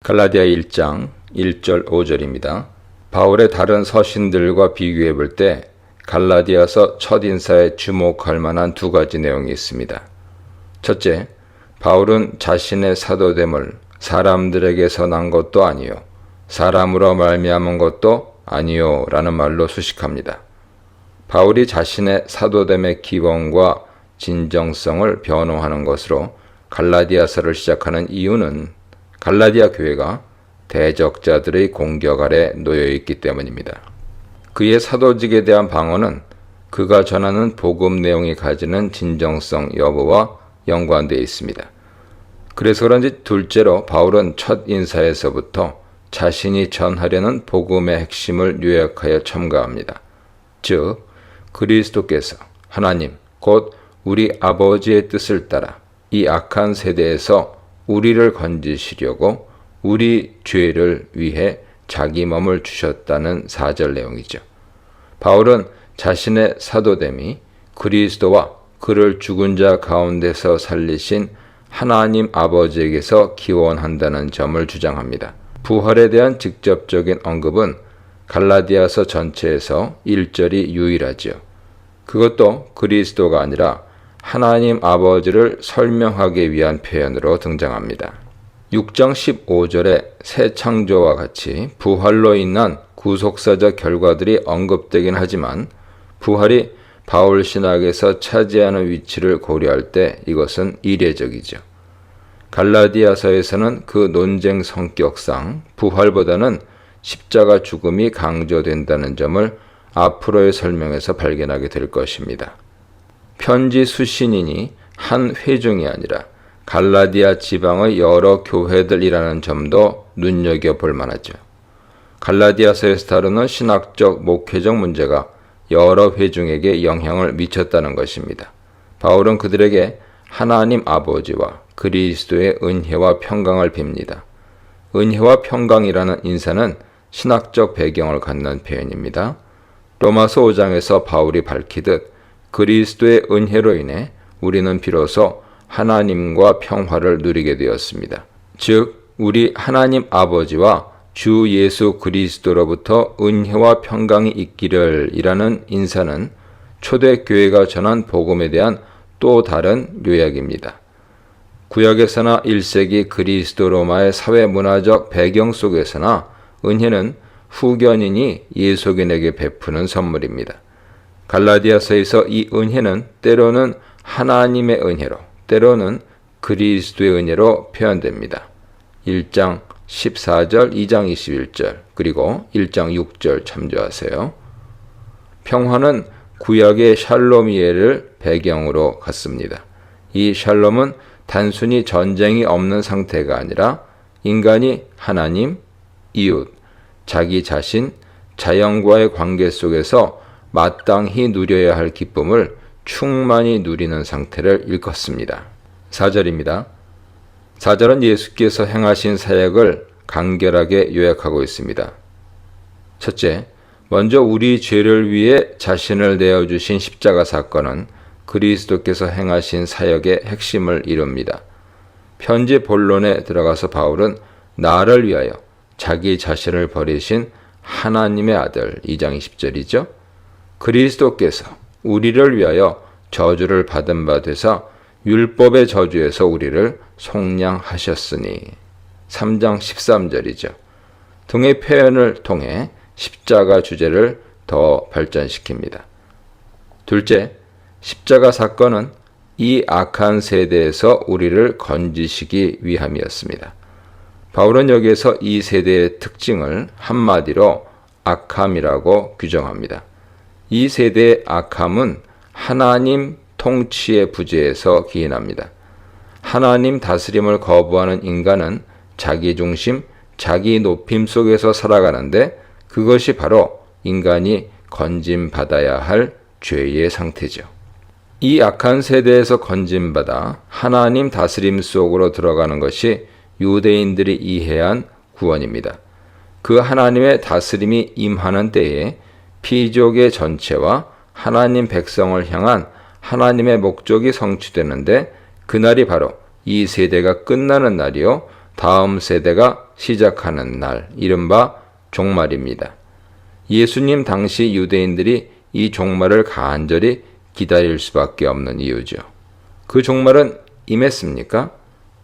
갈라디아 1장 1절 5절입니다. 바울의 다른 서신들과 비교해 볼 때 갈라디아서 첫인사에 주목할 만한 두 가지 내용이 있습니다. 첫째, 바울은 자신의 사도됨을 사람들에게서 난 것도 아니요 사람으로 말미암은 것도 아니요 라는 말로 수식합니다. 바울이 자신의 사도됨의 기본과 진정성을 변호하는 것으로 갈라디아서를 시작하는 이유는 갈라디아 교회가 대적자들의 공격 아래 놓여 있기 때문입니다. 그의 사도직에 대한 방어는 그가 전하는 복음 내용이 가지는 진정성 여부와 연관되어 있습니다. 그래서 그런지 둘째로 바울은 첫 인사에서부터 자신이 전하려는 복음의 핵심을 요약하여 첨가합니다. 즉, 그리스도께서 하나님, 곧 우리 아버지의 뜻을 따라 이 악한 세대에서 우리를 건지시려고 우리 죄를 위해 자기 몸을 주셨다는 4절 내용이죠. 바울은 자신의 사도됨이 그리스도와 그를 죽은 자 가운데서 살리신 하나님 아버지에게서 기원한다는 점을 주장합니다. 부활에 대한 직접적인 언급은 갈라디아서 전체에서 1절이 유일하지요. 그것도 그리스도가 아니라 하나님 아버지를 설명하기 위한 표현으로 등장합니다. 6장 15절에 새 창조와 같이 부활로 인한 구속사적 결과들이 언급되긴 하지만 부활이 바울 신학에서 차지하는 위치를 고려할 때 이것은 이례적이죠. 갈라디아서에서는 그 논쟁 성격상 부활보다는 십자가 죽음이 강조된다는 점을 앞으로의 설명에서 발견하게 될 것입니다. 편지 수신인이 한 회중이 아니라 갈라디아 지방의 여러 교회들이라는 점도 눈여겨볼 만하죠. 갈라디아서에서 다루는 신학적 목회적 문제가 여러 회중에게 영향을 미쳤다는 것입니다. 바울은 그들에게 하나님 아버지와 그리스도의 은혜와 평강을 빕니다. 은혜와 평강이라는 인사는 신학적 배경을 갖는 표현입니다. 로마서 5장에서 바울이 밝히듯 그리스도의 은혜로 인해 우리는 비로소 하나님과 평화를 누리게 되었습니다. 즉, 우리 하나님 아버지와 주 예수 그리스도로부터 은혜와 평강이 있기를 이라는 인사는 초대교회가 전한 복음에 대한 또 다른 요약입니다. 구약에서나 1세기 그리스도 로마의 사회문화적 배경 속에서나 은혜는 후견인이 예속인에게 베푸는 선물입니다. 갈라디아서에서 이 은혜는 때로는 하나님의 은혜로, 때로는 그리스도의 은혜로 표현됩니다. 1장 14절, 2장 21절, 그리고 1장 6절 참조하세요. 평화는 구약의 샬롬 이해를 배경으로 갖습니다. 이 샬롬은 단순히 전쟁이 없는 상태가 아니라 인간이 하나님, 이웃, 자기 자신, 자연과의 관계 속에서 마땅히 누려야 할 기쁨을 충만히 누리는 상태를 일컫습니다. 4절입니다. 4절은 예수께서 행하신 사역을 간결하게 요약하고 있습니다. 첫째, 먼저 우리 죄를 위해 자신을 내어주신 십자가 사건은 그리스도께서 행하신 사역의 핵심을 이룹니다. 편지 본론에 들어가서 바울은 나를 위하여 자기 자신을 버리신 하나님의 아들 2장 20절이죠. 그리스도께서 우리를 위하여 저주를 받은 바 되사 율법의 저주에서 우리를 속량하셨으니 3장 13절이죠. 등의 표현을 통해 십자가 주제를 더 발전시킵니다. 둘째, 십자가 사건은 이 악한 세대에서 우리를 건지시기 위함이었습니다. 바울은 여기에서 이 세대의 특징을 한마디로 악함이라고 규정합니다. 이 세대의 악함은 하나님 통치의 부재에서 기인합니다. 하나님 다스림을 거부하는 인간은 자기 중심, 자기 높임 속에서 살아가는데 그것이 바로 인간이 건짐받아야 할 죄의 상태죠. 이 악한 세대에서 건짐받아 하나님 다스림 속으로 들어가는 것이 유대인들이 이해한 구원입니다. 그 하나님의 다스림이 임하는 때에 피족의 전체와 하나님 백성을 향한 하나님의 목적이 성취되는데 그날이 바로 이 세대가 끝나는 날이요 다음 세대가 시작하는 날, 이른바 종말입니다. 예수님 당시 유대인들이 이 종말을 간절히 기다릴 수밖에 없는 이유죠. 그 종말은 임했습니까?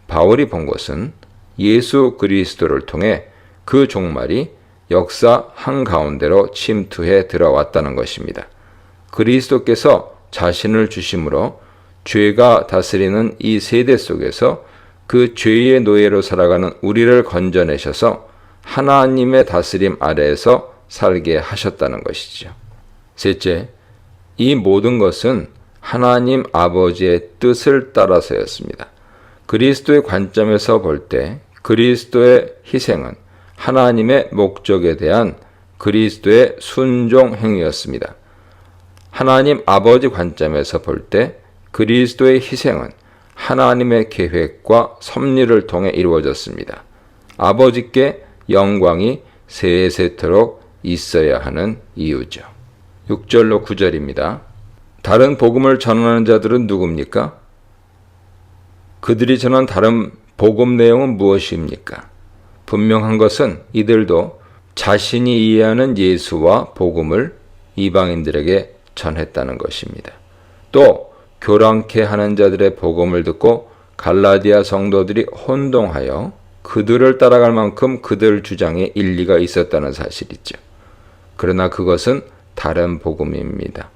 바울이 본 것은 예수 그리스도를 통해 그 종말이 역사 한가운데로 침투해 들어왔다는 것입니다. 그리스도께서 자신을 주심으로 죄가 다스리는 이 세대 속에서 그 죄의 노예로 살아가는 우리를 건져내셔서 하나님의 다스림 아래에서 살게 하셨다는 것이죠. 셋째, 이 모든 것은 하나님 아버지의 뜻을 따라서였습니다. 그리스도의 관점에서 볼 때 그리스도의 희생은 하나님의 목적에 대한 그리스도의 순종 행위였습니다. 하나님 아버지 관점에서 볼 때 그리스도의 희생은 하나님의 계획과 섭리를 통해 이루어졌습니다. 아버지께 영광이 세세토록 있어야 하는 이유죠. 6절로 9절입니다. 다른 복음을 전하는 자들은 누굽니까? 그들이 전한 다른 복음 내용은 무엇입니까? 분명한 것은 이들도 자신이 이해하는 예수와 복음을 이방인들에게 전했다는 것입니다. 또 교란케 하는 자들의 복음을 듣고 갈라디아 성도들이 혼동하여 그들을 따라갈 만큼 그들 주장에 일리가 있었다는 사실이죠. 그러나 그것은 다른 복음입니다.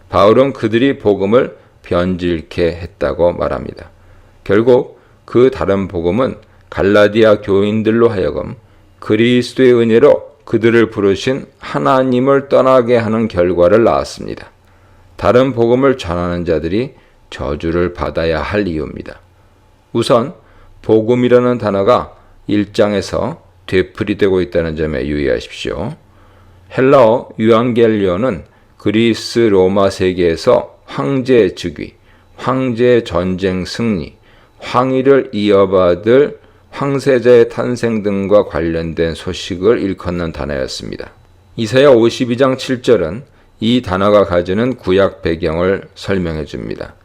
바울은 그들이 복음을 변질케 했다고 말합니다. 결국 그 다른 복음은 갈라디아 교인들로 하여금 그리스도의 은혜로 그들을 부르신 하나님을 떠나게 하는 결과를 낳았습니다. 다른 복음을 전하는 자들이 저주를 받아야 할 이유입니다. 우선 복음이라는 단어가 1장에서 되풀이되고 있다는 점에 유의하십시오. 헬라어 유앙겔리온은 그리스 로마 세계에서 황제 즉위, 황제 전쟁 승리, 황위를 이어받을 황세자의 탄생 등과 관련된 소식을 일컫는 단어였습니다. 이사야 52장 7절은 이 단어가 가지는 구약 배경을 설명해 줍니다.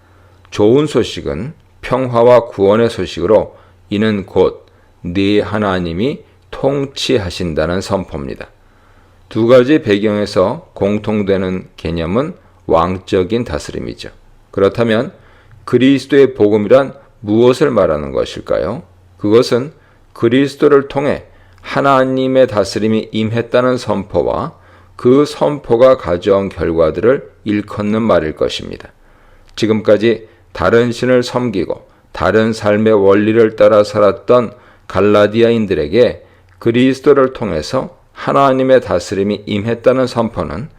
좋은 소식은 평화와 구원의 소식으로 이는 곧 네 하나님이 통치하신다는 선포입니다. 두 가지 배경에서 공통되는 개념은 왕적인 다스림이죠. 그렇다면 그리스도의 복음이란 무엇을 말하는 것일까요? 그것은 그리스도를 통해 하나님의 다스림이 임했다는 선포와 그 선포가 가져온 결과들을 일컫는 말일 것입니다. 지금까지 다른 신을 섬기고 다른 삶의 원리를 따라 살았던 갈라디아인들에게 그리스도를 통해서 하나님의 다스림이 임했다는 선포는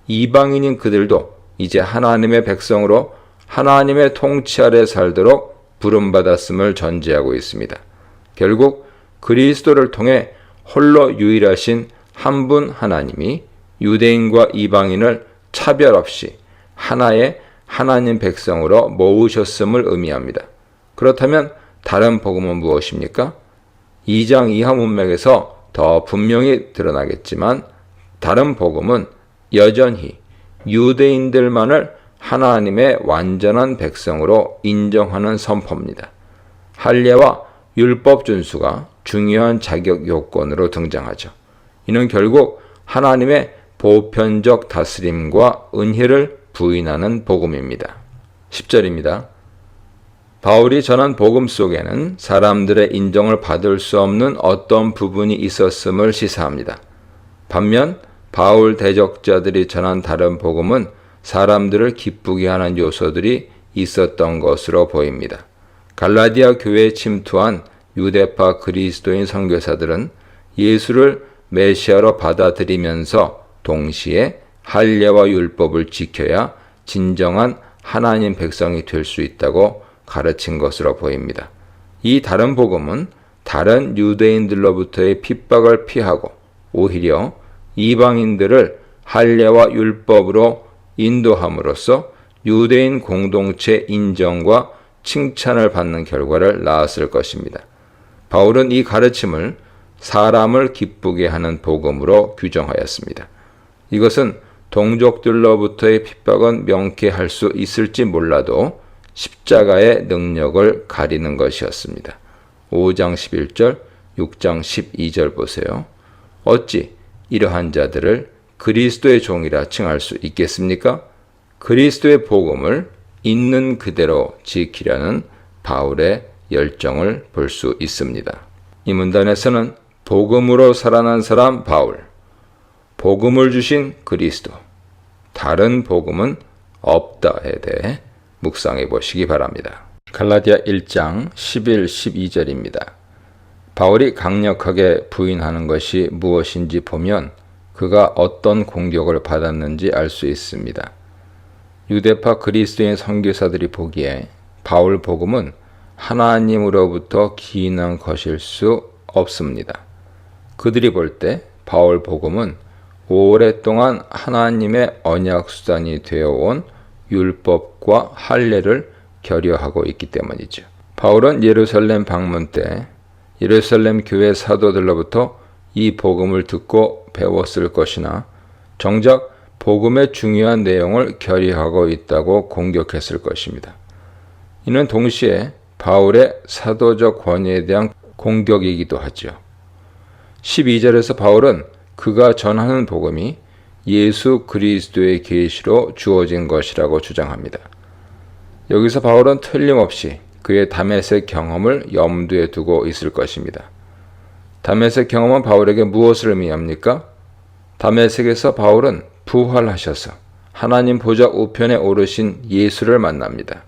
이방인인 그들도 이제 하나님의 백성으로 하나님의 통치 아래 살도록 부름받았음을 전제하고 있습니다. 결국 그리스도를 통해 홀로 유일하신 한 분 하나님이 유대인과 이방인을 차별 없이 하나의 하나님 백성으로 모으셨음을 의미합니다. 그렇다면 다른 복음은 무엇입니까? 2장 이하 문맥에서 더 분명히 드러나겠지만 다른 복음은 여전히 유대인들만을 하나님의 완전한 백성으로 인정하는 선포입니다. 할례와 율법 준수가 중요한 자격 요건으로 등장하죠. 이는 결국 하나님의 보편적 다스림과 은혜를 부인하는 복음입니다. 10절입니다. 바울이 전한 복음 속에는 사람들의 인정을 받을 수 없는 어떤 부분이 있었음을 시사합니다. 반면 바울 대적자들이 전한 다른 복음은 사람들을 기쁘게 하는 요소들이 있었던 것으로 보입니다. 갈라디아 교회에 침투한 유대파 그리스도인 선교사들은 예수를 메시아로 받아들이면서 동시에 할례와 율법을 지켜야 진정한 하나님 백성이 될 수 있다고 가르친 것으로 보입니다. 이 다른 복음은 다른 유대인들로부터의 핍박을 피하고 오히려 이방인들을 할례와 율법으로 인도함으로써 유대인 공동체 인정과 칭찬을 받는 결과를 낳았을 것입니다. 바울은 이 가르침을 사람을 기쁘게 하는 복음으로 규정하였습니다. 이것은 동족들로부터의 핍박은 명쾌할 수 있을지 몰라도 십자가의 능력을 가리는 것이었습니다. 5장 11절, 6장 12절 보세요. 어찌 이러한 자들을 그리스도의 종이라 칭할 수 있겠습니까? 그리스도의 복음을 있는 그대로 지키려는 바울의 열정을 볼 수 있습니다. 이 문단에서는 복음으로 살아난 사람 바울, 복음을 주신 그리스도, 다른 복음은 없다에 대해 묵상해 보시기 바랍니다. 갈라디아 1장 11, 12절입니다. 바울이 강력하게 부인하는 것이 무엇인지 보면 그가 어떤 공격을 받았는지 알 수 있습니다. 유대파 그리스도인 선교사들이 보기에 바울 복음은 하나님으로부터 기인한 것일 수 없습니다. 그들이 볼 때 바울 복음은 오랫동안 하나님의 언약 수단이 되어온 율법과 할례를 결여하고 있기 때문이죠. 바울은 예루살렘 방문 때 예루살렘 교회 사도들로부터 이 복음을 듣고 배웠을 것이나 정작 복음의 중요한 내용을 결여하고 있다고 공격했을 것입니다. 이는 동시에 바울의 사도적 권위에 대한 공격이기도 하죠. 12절에서 바울은 그가 전하는 복음이 예수 그리스도의 계시로 주어진 것이라고 주장합니다. 여기서 바울은 틀림없이 그의 다메섹 경험을 염두에 두고 있을 것입니다. 다메섹 경험은 바울에게 무엇을 의미합니까? 다메섹에서 바울은 부활하셔서 하나님 보좌 우편에 오르신 예수를 만납니다.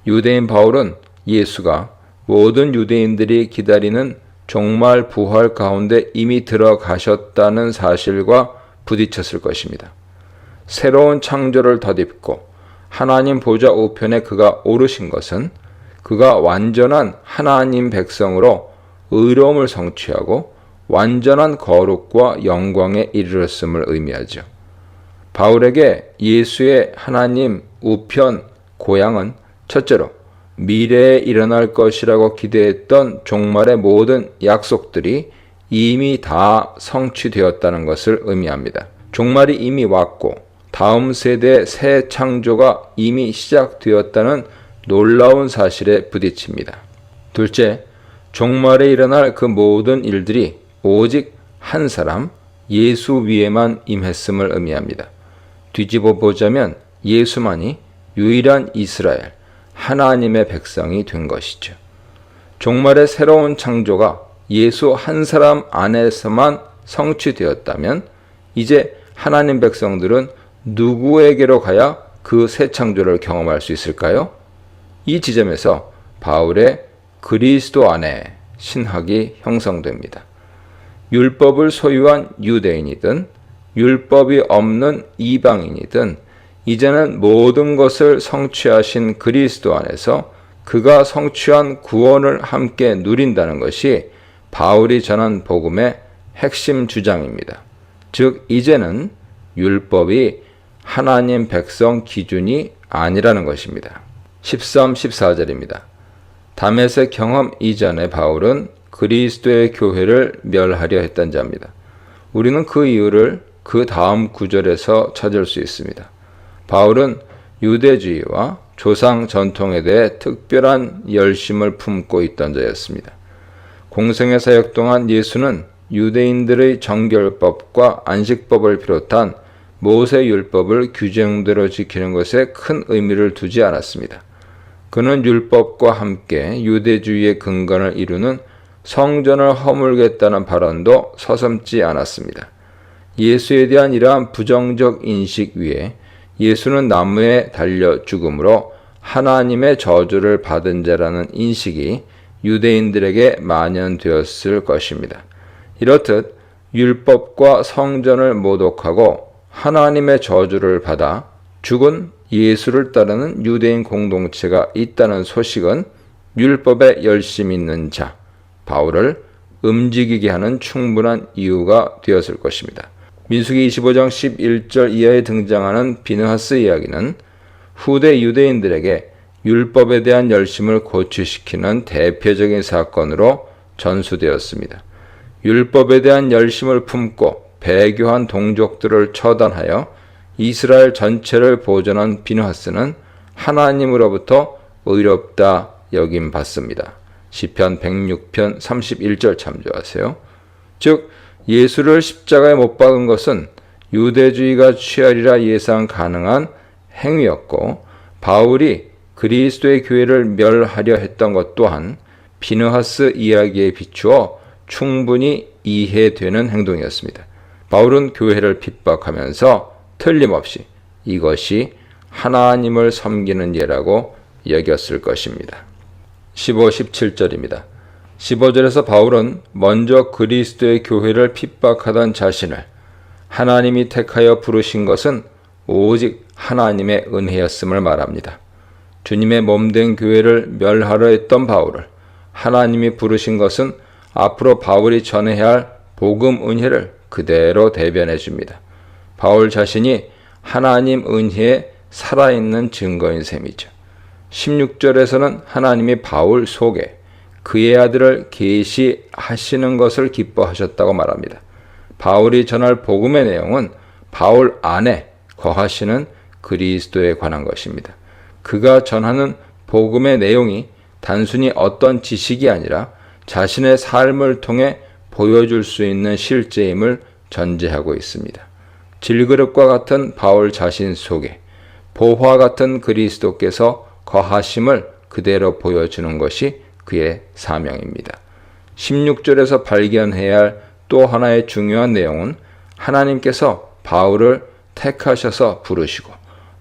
유대인 바울은 예수가 모든 유대인들이 기다리는 종말 부활 가운데 이미 들어가셨다는 사실과 부딪혔을 것입니다. 새로운 창조를 덧입고 하나님 보좌 우편에 그가 오르신 것은 그가 완전한 하나님 백성으로 의로움을 성취하고 완전한 거룩과 영광에 이르렀음을 의미하죠. 바울에게 예수의 하나님 우편 고향은 첫째로 미래에 일어날 것이라고 기대했던 종말의 모든 약속들이 이미 다 성취되었다는 것을 의미합니다. 종말이 이미 왔고 다음 세대의 새 창조가 이미 시작되었다는 놀라운 사실에 부딪힙니다. 둘째, 종말에 일어날 그 모든 일들이 오직 한 사람, 예수 위에만 임했음을 의미합니다. 뒤집어 보자면 예수만이 유일한 이스라엘, 하나님의 백성이 된 것이죠. 종말의 새로운 창조가 예수 한 사람 안에서만 성취되었다면 이제 하나님 백성들은 누구에게로 가야 그 새 창조를 경험할 수 있을까요? 이 지점에서 바울의 그리스도 안에 신학이 형성됩니다. 율법을 소유한 유대인이든 율법이 없는 이방인이든 이제는 모든 것을 성취하신 그리스도 안에서 그가 성취한 구원을 함께 누린다는 것이 바울이 전한 복음의 핵심 주장입니다. 즉 이제는 율법이 하나님 백성 기준이 아니라는 것입니다. 13, 14절입니다. 다메섹 경험 이전에 바울은 그리스도의 교회를 멸하려 했던 자입니다. 우리는 그 이유를 그 다음 구절에서 찾을 수 있습니다. 바울은 유대주의와 조상 전통에 대해 특별한 열심을 품고 있던 자였습니다. 공생의 사역 동안 예수는 유대인들의 정결법과 안식법을 비롯한 모세율법을 규정대로 지키는 것에 큰 의미를 두지 않았습니다. 그는 율법과 함께 유대주의의 근간을 이루는 성전을 허물겠다는 발언도 서슴지 않았습니다. 예수에 대한 이러한 부정적 인식 위에 예수는 나무에 달려 죽음으로 하나님의 저주를 받은 자라는 인식이 유대인들에게 만연되었을 것입니다. 이렇듯 율법과 성전을 모독하고 하나님의 저주를 받아 죽은 예수를 따르는 유대인 공동체가 있다는 소식은 율법에 열심 있는 자, 바울을 움직이게 하는 충분한 이유가 되었을 것입니다. 민수기 25장 11절 이하에 등장하는 비느하스 이야기는 후대 유대인들에게 율법에 대한 열심을 고취시키는 대표적인 사건으로 전수되었습니다. 율법에 대한 열심을 품고 배교한 동족들을 처단하여 이스라엘 전체를 보존한 비느하스는 하나님으로부터 의롭다 여김 받습니다. 시편 106편 31절 참조하세요. 즉 예수를 십자가에 못 박은 것은 유대주의가 취하리라 예상 가능한 행위였고, 바울이 그리스도의 교회를 멸하려 했던 것 또한 비느하스 이야기에 비추어 충분히 이해되는 행동이었습니다. 바울은 교회를 핍박하면서 틀림없이 이것이 하나님을 섬기는 예라고 여겼을 것입니다. 15, 17절입니다. 15절에서 바울은 먼저 그리스도의 교회를 핍박하던 자신을 하나님이 택하여 부르신 것은 오직 하나님의 은혜였음을 말합니다. 주님의 몸된 교회를 멸하려 했던 바울을 하나님이 부르신 것은 앞으로 바울이 전해야 할 복음 은혜를 그대로 대변해 줍니다. 바울 자신이 하나님 은혜의 살아있는 증거인 셈이죠. 16절에서는 하나님이 바울 속에 그의 아들을 계시하시는 것을 기뻐하셨다고 말합니다. 바울이 전할 복음의 내용은 바울 안에 거하시는 그리스도에 관한 것입니다. 그가 전하는 복음의 내용이 단순히 어떤 지식이 아니라 자신의 삶을 통해 보여줄 수 있는 실제임을 전제하고 있습니다. 질그릇과 같은 바울 자신 속에 보화 같은 그리스도께서 거하심을 그대로 보여주는 것이 그의 사명입니다. 16절에서 발견해야 할 또 하나의 중요한 내용은 하나님께서 바울을 택하셔서 부르시고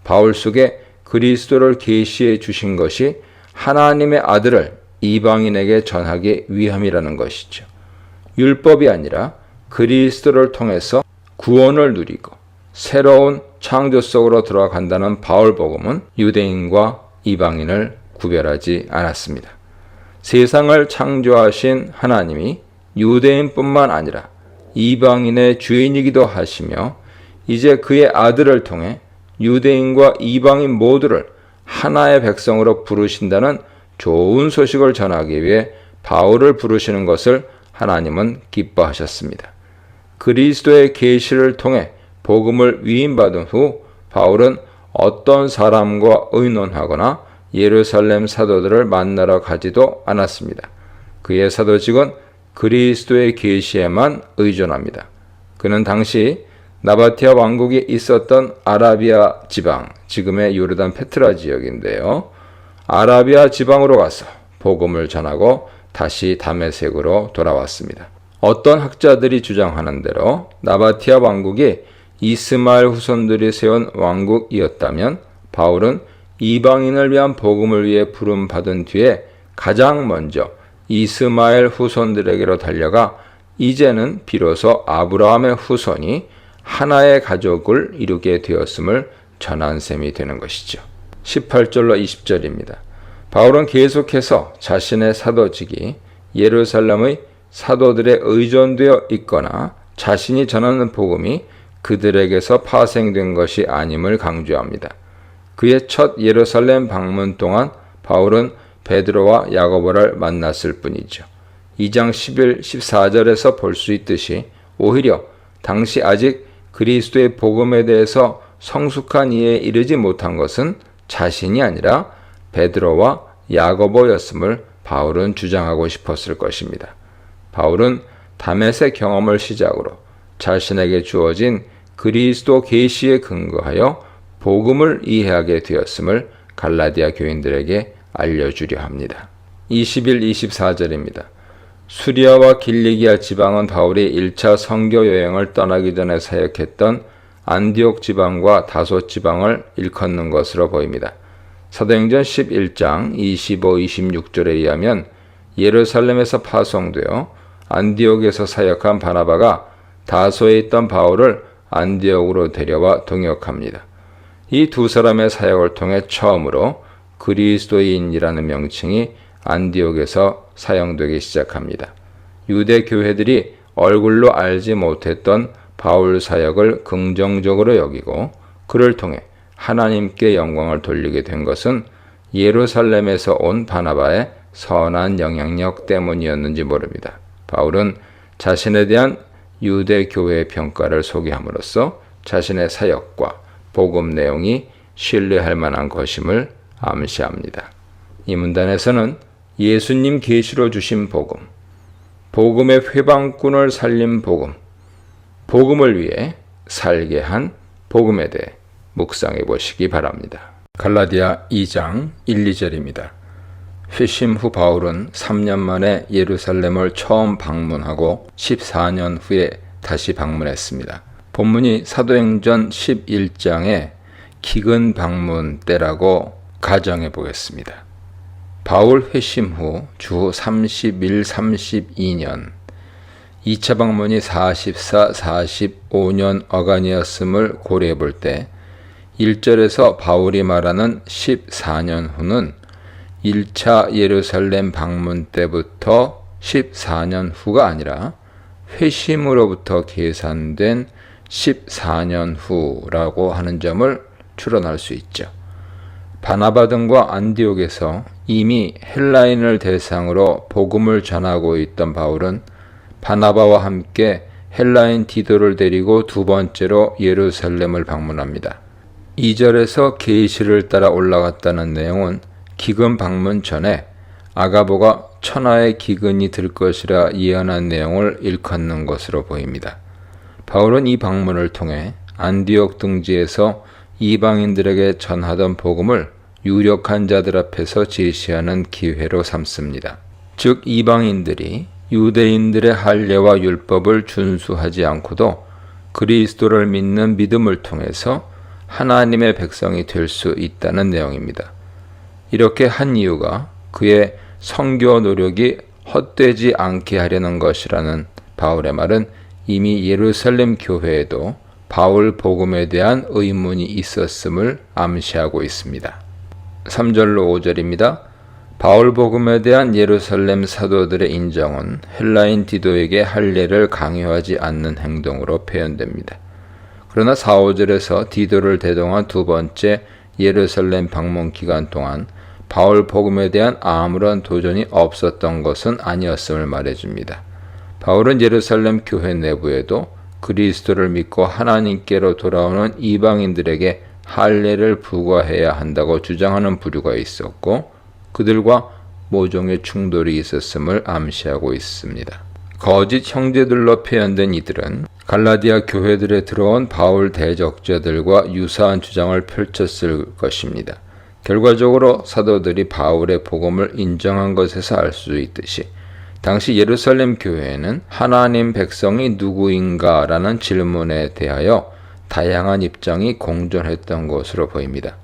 바울 속에 그리스도를 계시해 주신 것이 하나님의 아들을 이방인에게 전하기 위함이라는 것이죠. 율법이 아니라 그리스도를 통해서 구원을 누리고 새로운 창조 속으로 들어간다는 바울 복음은 유대인과 이방인을 구별하지 않았습니다. 세상을 창조하신 하나님이 유대인뿐만 아니라 이방인의 주인이기도 하시며 이제 그의 아들을 통해 유대인과 이방인 모두를 하나의 백성으로 부르신다는 좋은 소식을 전하기 위해 바울을 부르시는 것을 하나님은 기뻐하셨습니다. 그리스도의 계시를 통해 복음을 위임받은 후 바울은 어떤 사람과 의논하거나 예루살렘 사도들을 만나러 가지도 않았습니다. 그의 사도직은 그리스도의 계시에만 의존합니다. 그는 당시 나바티아 왕국이 있었던 아라비아 지방, 지금의 요르단 페트라 지역인데요. 아라비아 지방으로 가서 복음을 전하고 다시 다메섹으로 돌아왔습니다. 어떤 학자들이 주장하는 대로 나바티아 왕국이 이스마엘 후손들이 세운 왕국이었다면 바울은 이방인을 위한 복음을 위해 부름받은 뒤에 가장 먼저 이스마엘 후손들에게로 달려가 이제는 비로소 아브라함의 후손이 하나의 가족을 이루게 되었음을 전한 셈이 되는 것이죠. 18절로 20절입니다. 바울은 계속해서 자신의 사도직이 예루살렘의 사도들에 의존되어 있거나 자신이 전하는 복음이 그들에게서 파생된 것이 아님을 강조합니다. 그의 첫 예루살렘 방문 동안 바울은 베드로와 야고보를 만났을 뿐이죠. 2장 11, 14절에서 볼 수 있듯이 오히려 당시 아직 그리스도의 복음에 대해서 성숙한 이해에 이르지 못한 것은 자신이 아니라 베드로와 야고보였음을 바울은 주장하고 싶었을 것입니다. 바울은 다메섹 경험을 시작으로 자신에게 주어진 그리스도 계시에 근거하여 복음을 이해하게 되었음을 갈라디아 교인들에게 알려주려 합니다. 21, 24절입니다. 수리아와 길리기아 지방은 바울이 1차 선교 여행을 떠나기 전에 사역했던 안디옥 지방과 다소 지방을 일컫는 것으로 보입니다. 사도행전 11장 25, 26절에 의하면 예루살렘에서 파송되어 안디옥에서 사역한 바나바가 다소에 있던 바울을 안디옥으로 데려와 동역합니다. 이 두 사람의 사역을 통해 처음으로 그리스도인이라는 명칭이 안디옥에서 사용되기 시작합니다. 유대 교회들이 얼굴로 알지 못했던 바울 사역을 긍정적으로 여기고 그를 통해 하나님께 영광을 돌리게 된 것은 예루살렘에서 온 바나바의 선한 영향력 때문이었는지 모릅니다. 바울은 자신에 대한 유대 교회의 평가를 소개함으로써 자신의 사역과 복음 내용이 신뢰할 만한 것임을 암시합니다. 이 문단에서는 예수님 계시로 주신 복음, 복음의 회방꾼을 살린 복음, 복음을 위해 살게 한 복음에 대해 묵상해 보시기 바랍니다. 갈라디아 2장 1, 2절입니다. 회심 후 바울은 3년 만에 예루살렘을 처음 방문하고 14년 후에 다시 방문했습니다. 본문이 사도행전 11장의 기근 방문 때라고 가정해 보겠습니다. 바울 회심 후 주 30일, 32년 2차 방문이 44, 45년 어간이었음을 고려해 볼 때 1절에서 바울이 말하는 14년 후는 1차 예루살렘 방문 때부터 14년 후가 아니라 회심으로부터 계산된 14년 후라고 하는 점을 추론할 수 있죠. 바나바 등과 안디옥에서 이미 헬라인을 대상으로 복음을 전하고 있던 바울은 바나바와 함께 헬라인 디도를 데리고 두 번째로 예루살렘을 방문합니다. 2절에서 계시를 따라 올라갔다는 내용은 기근 방문 전에 아가보가 천하의 기근이 들 것이라 예언한 내용을 일컫는 것으로 보입니다. 바울은 이 방문을 통해 안디옥 등지에서 이방인들에게 전하던 복음을 유력한 자들 앞에서 제시하는 기회로 삼습니다. 즉 이방인들이 유대인들의 할례와 율법을 준수하지 않고도 그리스도를 믿는 믿음을 통해서 하나님의 백성이 될 수 있다는 내용입니다. 이렇게 한 이유가 그의 선교 노력이 헛되지 않게 하려는 것이라는 바울의 말은 이미 예루살렘 교회에도 바울 복음에 대한 의문이 있었음을 암시하고 있습니다. 3절로 5절입니다. 바울 복음에 대한 예루살렘 사도들의 인정은 헬라인 디도에게 할례를 강요하지 않는 행동으로 표현됩니다. 그러나 4, 5절에서 디도를 대동한 두 번째 예루살렘 방문 기간 동안 바울 복음에 대한 아무런 도전이 없었던 것은 아니었음을 말해줍니다. 바울은 예루살렘 교회 내부에도 그리스도를 믿고 하나님께로 돌아오는 이방인들에게 할례를 부과해야 한다고 주장하는 부류가 있었고 그들과 모종의 충돌이 있었음을 암시하고 있습니다. 거짓 형제들로 표현된 이들은 갈라디아 교회들에 들어온 바울 대적자들과 유사한 주장을 펼쳤을 것입니다. 결과적으로 사도들이 바울의 복음을 인정한 것에서 알 수 있듯이 당시 예루살렘 교회에는 하나님 백성이 누구인가 라는 질문에 대하여 다양한 입장이 공존했던 것으로 보입니다.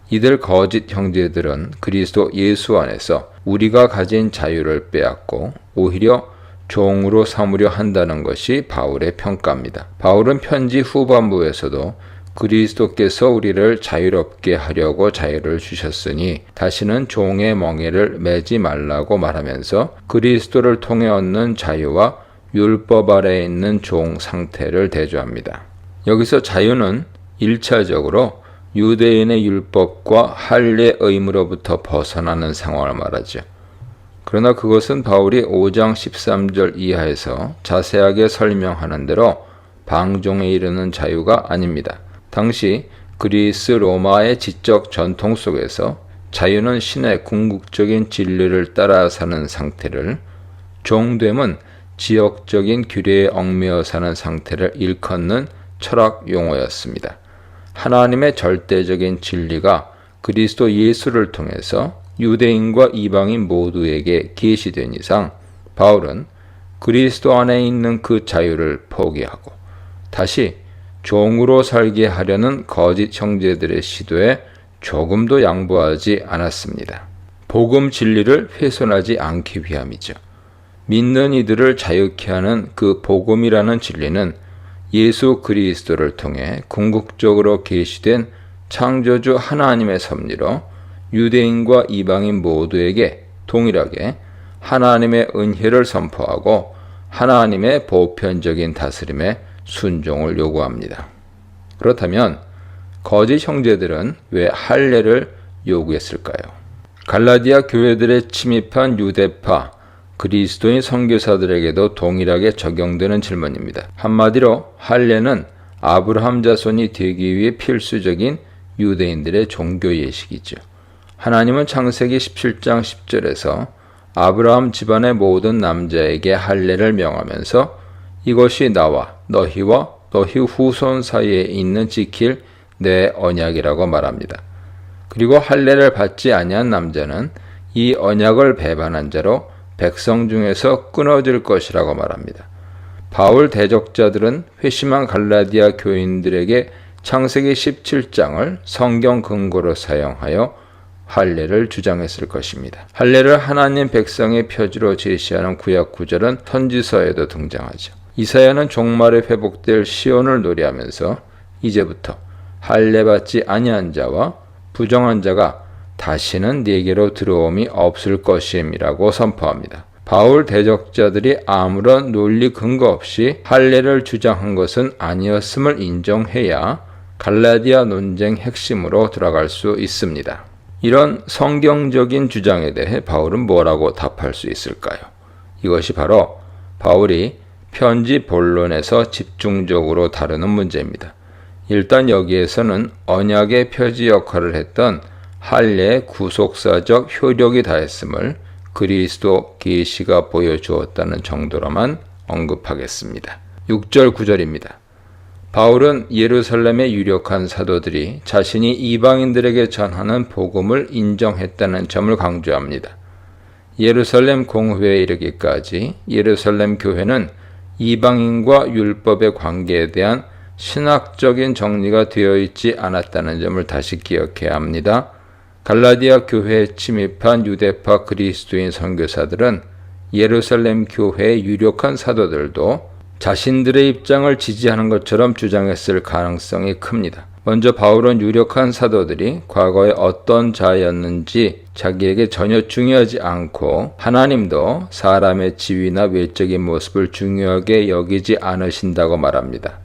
이들 거짓 형제들은 그리스도 예수 안에서 우리가 가진 자유를 빼앗고 오히려 종으로 삼으려 한다는 것이 바울의 평가입니다. 바울은 편지 후반부에서도 그리스도께서 우리를 자유롭게 하려고 자유를 주셨으니 다시는 종의 멍에를 매지 말라고 말하면서 그리스도를 통해 얻는 자유와 율법 아래에 있는 종 상태를 대조합니다. 여기서 자유는 1차적으로 유대인의 율법과 할례 의무로부터 벗어나는 상황을 말하죠. 그러나 그것은 바울이 5장 13절 이하에서 자세하게 설명하는 대로 방종에 이르는 자유가 아닙니다. 당시 그리스 로마의 지적 전통 속에서 자유는 신의 궁극적인 진리를 따라 사는 상태를, 종됨은 지역적인 규례에 얽매여 사는 상태를 일컫는 철학 용어였습니다. 하나님의 절대적인 진리가 그리스도 예수를 통해서 유대인과 이방인 모두에게 계시된 이상 바울은 그리스도 안에 있는 그 자유를 포기하고 다시 종으로 살게 하려는 거짓 형제들의 시도에 조금도 양보하지 않았습니다. 복음 진리를 훼손하지 않기 위함이죠. 믿는 이들을 자유케 하는 그 복음이라는 진리는 예수 그리스도를 통해 궁극적으로 계시된 창조주 하나님의 섭리로 유대인과 이방인 모두에게 동일하게 하나님의 은혜를 선포하고 하나님의 보편적인 다스림에 순종을 요구합니다. 그렇다면 거짓 형제들은 왜 할례를 요구했을까요? 갈라디아 교회들에 침입한 유대파 그리스도인 선교사들에게도 동일하게 적용되는 질문입니다. 한마디로 할례는 아브라함 자손이 되기 위해 필수적인 유대인들의 종교 예식이죠. 하나님은 창세기 17장 10절에서 아브라함 집안의 모든 남자에게 할례를 명하면서 이것이 나와 너희와 너희 후손 사이에 있는 지킬 내 언약이라고 말합니다. 그리고 할례를 받지 아니한 남자는 이 언약을 배반한 자로 백성 중에서 끊어질 것이라고 말합니다. 바울 대적자들은 회심한 갈라디아 교인들에게 창세기 17장을 성경 근거로 사용하여 할례를 주장했을 것입니다. 할례를 하나님 백성의 표지로 제시하는 구약 구절은 선지서에도 등장하죠. 이사야는 종말에 회복될 시온을 노래하면서 이제부터 할례 받지 아니한 자와 부정한 자가 다시는 네게로 들어옴이 없을 것임이라고 선포합니다. 바울 대적자들이 아무런 논리 근거 없이 할례를 주장한 것은 아니었음을 인정해야 갈라디아 논쟁 핵심으로 들어갈 수 있습니다. 이런 성경적인 주장에 대해 바울은 뭐라고 답할 수 있을까요? 이것이 바로 바울이 편지 본론에서 집중적으로 다루는 문제입니다. 일단 여기에서는 언약의 표지 역할을 했던 할례의 구속사적 효력이 다했음을 그리스도 계시가 보여주었다는 정도로만 언급하겠습니다. 6절 9절입니다. 바울은 예루살렘의 유력한 사도들이 자신이 이방인들에게 전하는 복음을 인정했다는 점을 강조합니다. 예루살렘 공회에 이르기까지 예루살렘 교회는 이방인과 율법의 관계에 대한 신학적인 정리가 되어 있지 않았다는 점을 다시 기억해야 합니다. 갈라디아 교회에 침입한 유대파 그리스도인 선교사들은 예루살렘 교회의 유력한 사도들도 자신들의 입장을 지지하는 것처럼 주장했을 가능성이 큽니다. 먼저 바울은 유력한 사도들이 과거에 어떤 자였는지 자기에게 전혀 중요하지 않고 하나님도 사람의 지위나 외적인 모습을 중요하게 여기지 않으신다고 말합니다.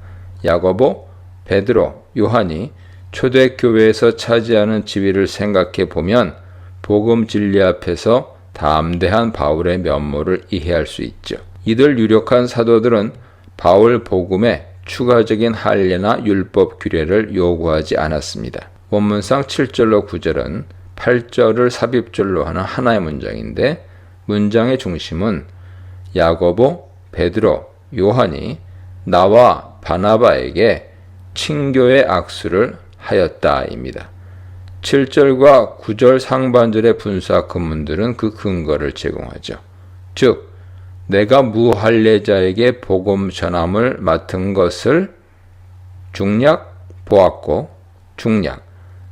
야고보, 베드로, 요한이 초대교회에서 차지하는 지위를 생각해 보면 복음 진리 앞에서 담대한 바울의 면모를 이해할 수 있죠. 이들 유력한 사도들은 바울 복음에 추가적인 할례나 율법 규례를 요구하지 않았습니다. 원문상 7절로 9절은 8절을 삽입절로 하는 하나의 문장인데 문장의 중심은 야고보, 베드로, 요한이 나와 바나바에게 친교의 악수를 하였다입니다. 7절과 9절 상반절의 분사 근문들은 그 근거를 제공하죠. 즉 내가 무할례자에게 복음 전함을 맡은 것을 중략 보았고 중략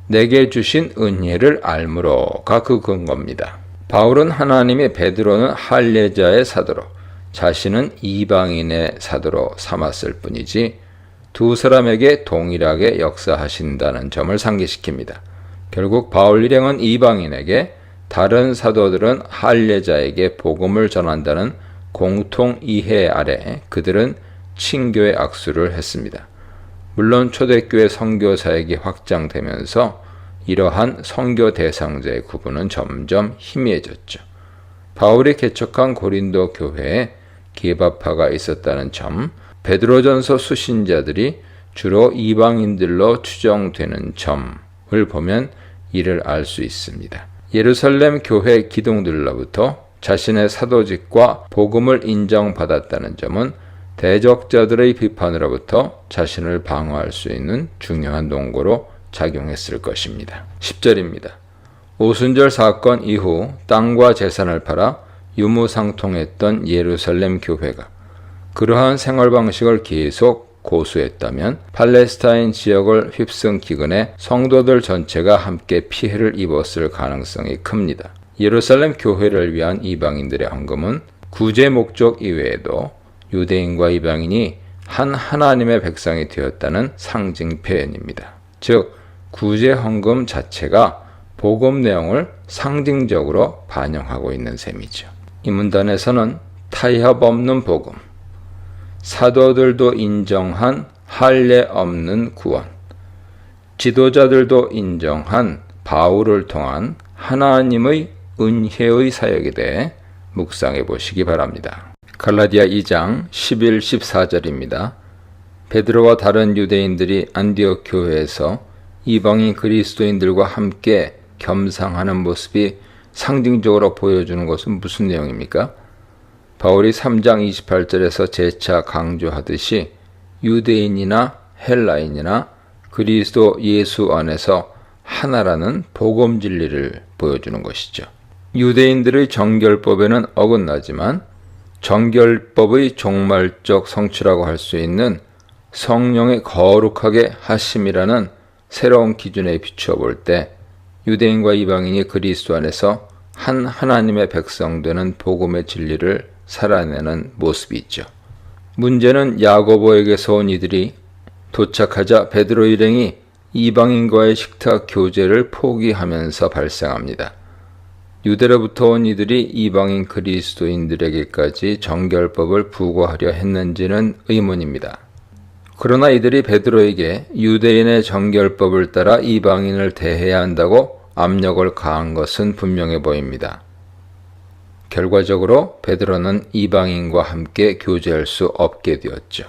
내게 주신 은혜를 알므로가 그 근거입니다. 바울은 하나님이 베드로는 할례자의 사도로 자신은 이방인의 사도로 삼았을 뿐이지 두 사람에게 동일하게 역사하신다는 점을 상기시킵니다. 결국 바울 일행은 이방인에게 다른 사도들은 할례자에게 복음을 전한다는 공통 이해 아래 그들은 친교의 악수를 했습니다. 물론 초대교회 선교사역이 확장되면서 이러한 선교 대상자의 구분은 점점 희미해졌죠. 바울이 개척한 고린도 교회에 게바파가 있었다는 점, 베드로전서 수신자들이 주로 이방인들로 추정되는 점을 보면 이를 알 수 있습니다. 예루살렘 교회 기둥들로부터 자신의 사도직과 복음을 인정받았다는 점은 대적자들의 비판으로부터 자신을 방어할 수 있는 중요한 논거로 작용했을 것입니다. 10절입니다. 오순절 사건 이후 땅과 재산을 팔아 유무상통했던 예루살렘 교회가 그러한 생활 방식을 계속 고수했다면 팔레스타인 지역을 휩쓴 기근에 성도들 전체가 함께 피해를 입었을 가능성이 큽니다. 예루살렘 교회를 위한 이방인들의 헌금은 구제 목적 이외에도 유대인과 이방인이 한 하나님의 백성이 되었다는 상징 표현입니다. 즉 구제 헌금 자체가 복음 내용을 상징적으로 반영하고 있는 셈이죠. 이 문단에서는 타협 없는 복음, 사도들도 인정한 할례 없는 구원, 지도자들도 인정한 바울을 통한 하나님의 은혜의 사역에 대해 묵상해 보시기 바랍니다. 갈라디아 2장 11, 14절입니다. 베드로와 다른 유대인들이 안디옥 교회에서 이방인 그리스도인들과 함께 겸상하는 모습이 상징적으로 보여주는 것은 무슨 내용입니까? 바울이 3장 28절에서 재차 강조하듯이 유대인이나 헬라인이나 그리스도 예수 안에서 하나라는 복음 진리를 보여주는 것이죠. 유대인들의 정결법에는 어긋나지만 정결법의 종말적 성취라고 할 수 있는 성령의 거룩하게 하심이라는 새로운 기준에 비추어 볼 때 유대인과 이방인이 그리스도 안에서 한 하나님의 백성 되는 복음의 진리를 살아내는 모습이 있죠. 문제는 야고보에게서 온 이들이 도착하자 베드로 일행이 이방인과의 식탁 교제를 포기하면서 발생합니다. 유대로부터 온 이들이 이방인 그리스도인들에게까지 정결법을 부과하려 했는지는 의문입니다. 그러나 이들이 베드로에게 유대인의 정결법을 따라 이방인을 대해야 한다고 압력을 가한 것은 분명해 보입니다. 결과적으로 베드로는 이방인과 함께 교제할 수 없게 되었죠.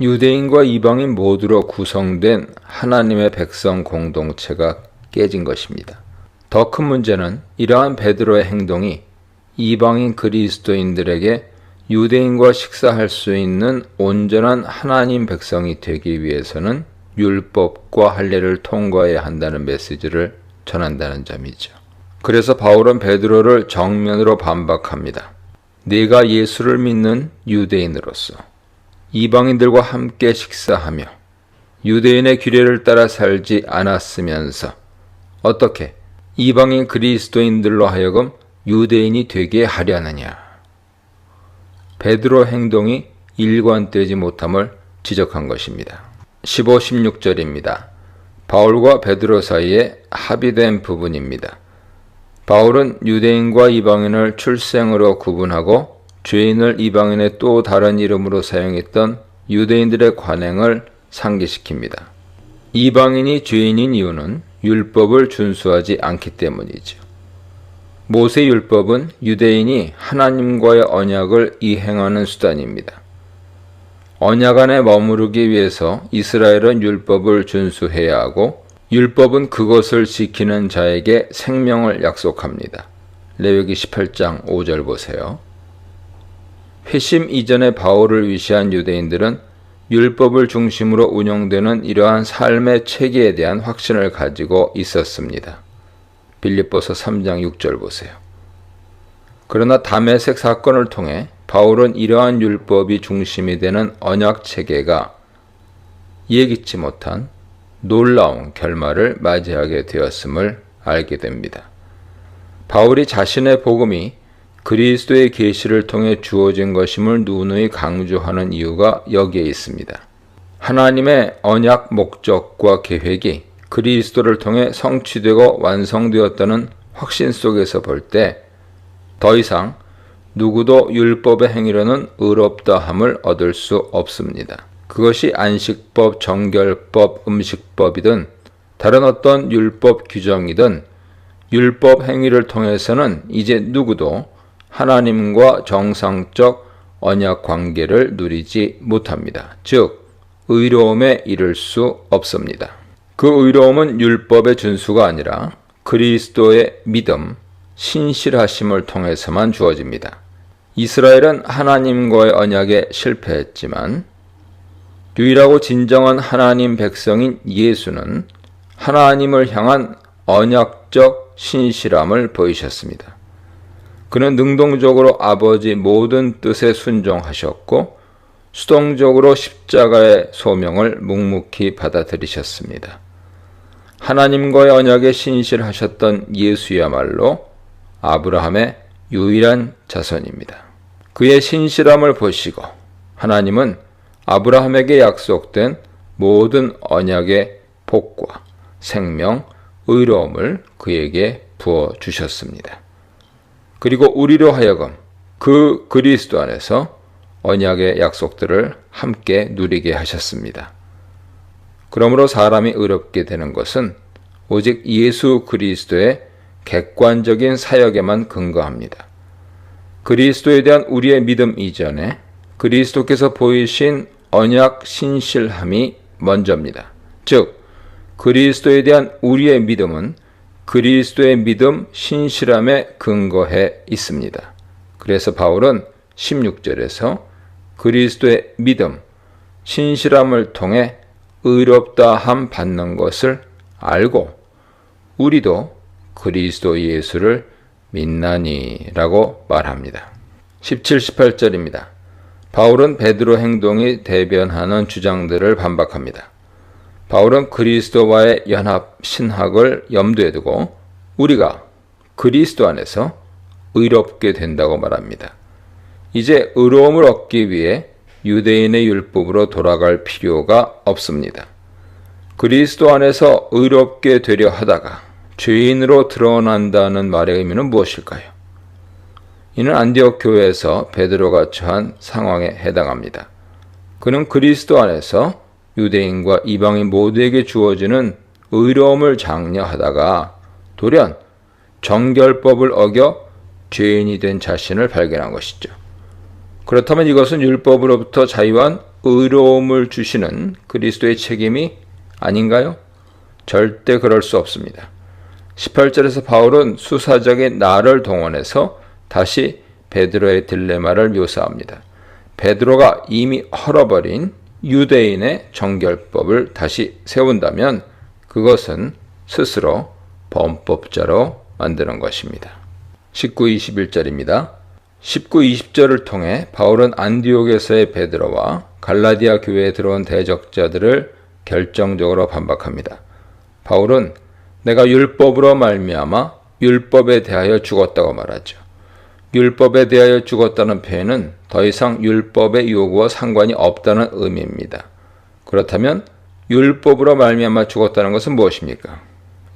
유대인과 이방인 모두로 구성된 하나님의 백성 공동체가 깨진 것입니다. 더 큰 문제는 이러한 베드로의 행동이 이방인 그리스도인들에게 유대인과 식사할 수 있는 온전한 하나님 백성이 되기 위해서는 율법과 할례를 통과해야 한다는 메시지를 전한다는 점이죠. 그래서 바울은 베드로를 정면으로 반박합니다. 네가 예수를 믿는 유대인으로서 이방인들과 함께 식사하며 유대인의 규례를 따라 살지 않았으면서 어떻게 이방인 그리스도인들로 하여금 유대인이 되게 하려느냐. 베드로 행동이 일관되지 못함을 지적한 것입니다. 15, 16절입니다. 바울과 베드로 사이에 합의된 부분입니다. 바울은 유대인과 이방인을 출생으로 구분하고 죄인을 이방인의 또 다른 이름으로 사용했던 유대인들의 관행을 상기시킵니다. 이방인이 죄인인 이유는 율법을 준수하지 않기 때문이죠. 모세 율법은 유대인이 하나님과의 언약을 이행하는 수단입니다. 언약 안에 머무르기 위해서 이스라엘은 율법을 준수해야 하고 율법은 그것을 지키는 자에게 생명을 약속합니다. 레위기 18장 5절 보세요. 회심 이전에 바울을 위시한 유대인들은 율법을 중심으로 운영되는 이러한 삶의 체계에 대한 확신을 가지고 있었습니다. 빌립보서 3장 6절 보세요. 그러나 다메섹 사건을 통해 바울은 이러한 율법이 중심이 되는 언약 체계가 예기치 못한 놀라운 결말을 맞이하게 되었음을 알게 됩니다. 바울이 자신의 복음이 그리스도의 계시를 통해 주어진 것임을 누누이 강조하는 이유가 여기에 있습니다. 하나님의 언약 목적과 계획이 그리스도를 통해 성취되고 완성되었다는 확신 속에서 볼 때 더 이상 누구도 율법의 행위로는 의롭다함을 얻을 수 없습니다. 그것이 안식법, 정결법, 음식법이든 다른 어떤 율법 규정이든 율법 행위를 통해서는 이제 누구도 하나님과 정상적 언약 관계를 누리지 못합니다. 즉, 의로움에 이를 수 없습니다. 그 의로움은 율법의 준수가 아니라 그리스도의 믿음, 신실하심을 통해서만 주어집니다. 이스라엘은 하나님과의 언약에 실패했지만 유일하고 진정한 하나님 백성인 예수는 하나님을 향한 언약적 신실함을 보이셨습니다. 그는 능동적으로 아버지 모든 뜻에 순종하셨고 수동적으로 십자가의 소명을 묵묵히 받아들이셨습니다. 하나님과의 언약에 신실하셨던 예수야말로 아브라함의 유일한 자손입니다. 그의 신실함을 보시고 하나님은 아브라함에게 약속된 모든 언약의 복과 생명, 의로움을 그에게 부어주셨습니다. 그리고 우리로 하여금 그 그리스도 안에서 언약의 약속들을 함께 누리게 하셨습니다. 그러므로 사람이 의롭게 되는 것은 오직 예수 그리스도의 객관적인 사역에만 근거합니다. 그리스도에 대한 우리의 믿음 이전에 그리스도께서 보이신 언약 신실함이 먼저입니다. 즉, 그리스도에 대한 우리의 믿음은 그리스도의 믿음, 신실함에 근거해 있습니다. 그래서 바울은 16절에서 그리스도의 믿음, 신실함을 통해 의롭다함 받는 것을 알고 우리도 그리스도 예수를 믿나니 라고 말합니다. 17, 18절입니다. 바울은 베드로 행동이 대변하는 주장들을 반박합니다. 바울은 그리스도와의 연합 신학을 염두에 두고 우리가 그리스도 안에서 의롭게 된다고 말합니다. 이제 의로움을 얻기 위해 유대인의 율법으로 돌아갈 필요가 없습니다. 그리스도 안에서 의롭게 되려 하다가 죄인으로 드러난다는 말의 의미는 무엇일까요? 이는 안디옥 교회에서 베드로가 처한 상황에 해당합니다. 그는 그리스도 안에서 유대인과 이방인 모두에게 주어지는 의로움을 장려하다가 돌연 정결법을 어겨 죄인이 된 자신을 발견한 것이죠. 그렇다면 이것은 율법으로부터 자유한 의로움을 주시는 그리스도의 책임이 아닌가요? 절대 그럴 수 없습니다. 18절에서 바울은 수사적인 나를 동원해서 다시 베드로의 딜레마를 묘사합니다. 베드로가 이미 헐어버린 유대인의 정결법을 다시 세운다면 그것은 스스로 범법자로 만드는 것입니다. 19, 21절입니다. 19, 20절을 통해 바울은 안디옥에서의 베드로와 갈라디아 교회에 들어온 대적자들을 결정적으로 반박합니다. 바울은 내가 율법으로 말미암아 율법에 대하여 죽었다고 말하죠. 율법에 대하여 죽었다는 표현은 더 이상 율법의 요구와 상관이 없다는 의미입니다. 그렇다면 율법으로 말미암아 죽었다는 것은 무엇입니까?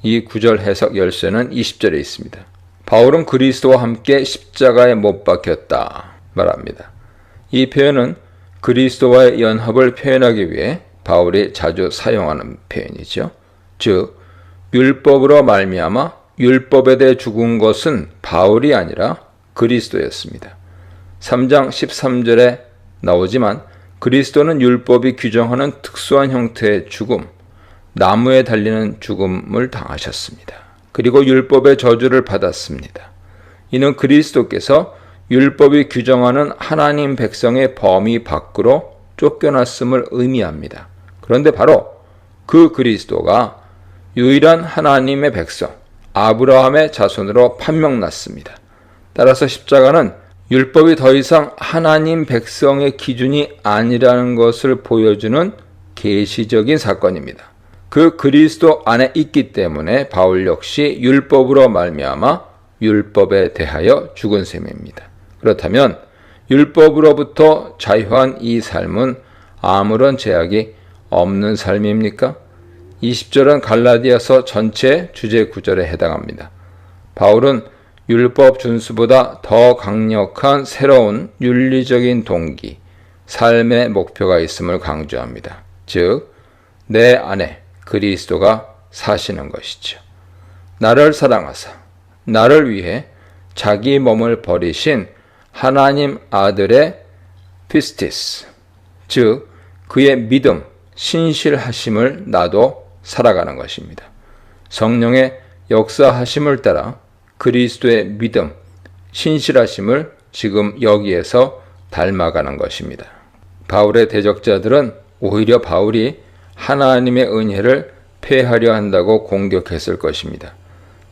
이 구절 해석 열쇠는 20절에 있습니다. 바울은 그리스도와 함께 십자가에 못 박혔다 말합니다. 이 표현은 그리스도와의 연합을 표현하기 위해 바울이 자주 사용하는 표현이죠. 즉 율법으로 말미암아 율법에 대해 죽은 것은 바울이 아니라 그리스도였습니다. 3장 13절에 나오지만 그리스도는 율법이 규정하는 특수한 형태의 죽음, 나무에 달리는 죽음을 당하셨습니다. 그리고 율법의 저주를 받았습니다. 이는 그리스도께서 율법이 규정하는 하나님 백성의 범위 밖으로 쫓겨났음을 의미합니다. 그런데 바로 그 그리스도가 유일한 하나님의 백성, 아브라함의 자손으로 판명났습니다. 따라서 십자가는 율법이 더 이상 하나님 백성의 기준이 아니라는 것을 보여주는 계시적인 사건입니다. 그 그리스도 안에 있기 때문에 바울 역시 율법으로 말미암아 율법에 대하여 죽은 셈입니다. 그렇다면 율법으로부터 자유한 이 삶은 아무런 제약이 없는 삶입니까? 20절은 갈라디아서 전체 주제 구절에 해당합니다. 바울은 율법 준수보다 더 강력한 새로운 윤리적인 동기, 삶의 목표가 있음을 강조합니다. 즉, 내 안에 그리스도가 사시는 것이죠. 나를 사랑하사 나를 위해 자기 몸을 버리신 하나님 아들의 피스티스, 즉 그의 믿음, 신실하심을 나도 살아가는 것입니다. 성령의 역사하심을 따라 그리스도의 믿음, 신실하심을 지금 여기에서 닮아가는 것입니다. 바울의 대적자들은 오히려 바울이 하나님의 은혜를 폐하려 한다고 공격했을 것입니다.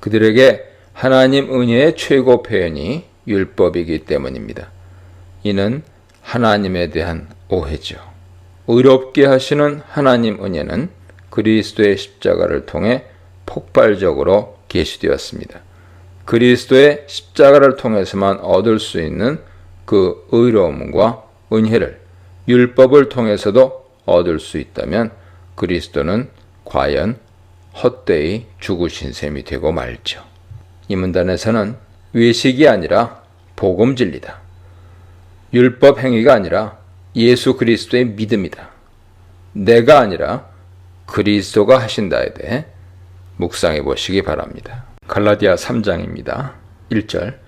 그들에게 하나님 은혜의 최고 표현이 율법이기 때문입니다. 이는 하나님에 대한 오해죠. 의롭게 하시는 하나님 은혜는 그리스도의 십자가를 통해 폭발적으로 계시되었습니다. 그리스도의 십자가를 통해서만 얻을 수 있는 그 의로움과 은혜를 율법을 통해서도 얻을 수 있다면 그리스도는 과연 헛되이 죽으신 셈이 되고 말죠. 이 문단에서는 외식이 아니라 복음 진리다. 율법 행위가 아니라 예수 그리스도의 믿음이다. 내가 아니라 그리스도가 하신다에 대해 묵상해 보시기 바랍니다. 갈라디아 3장입니다. 1절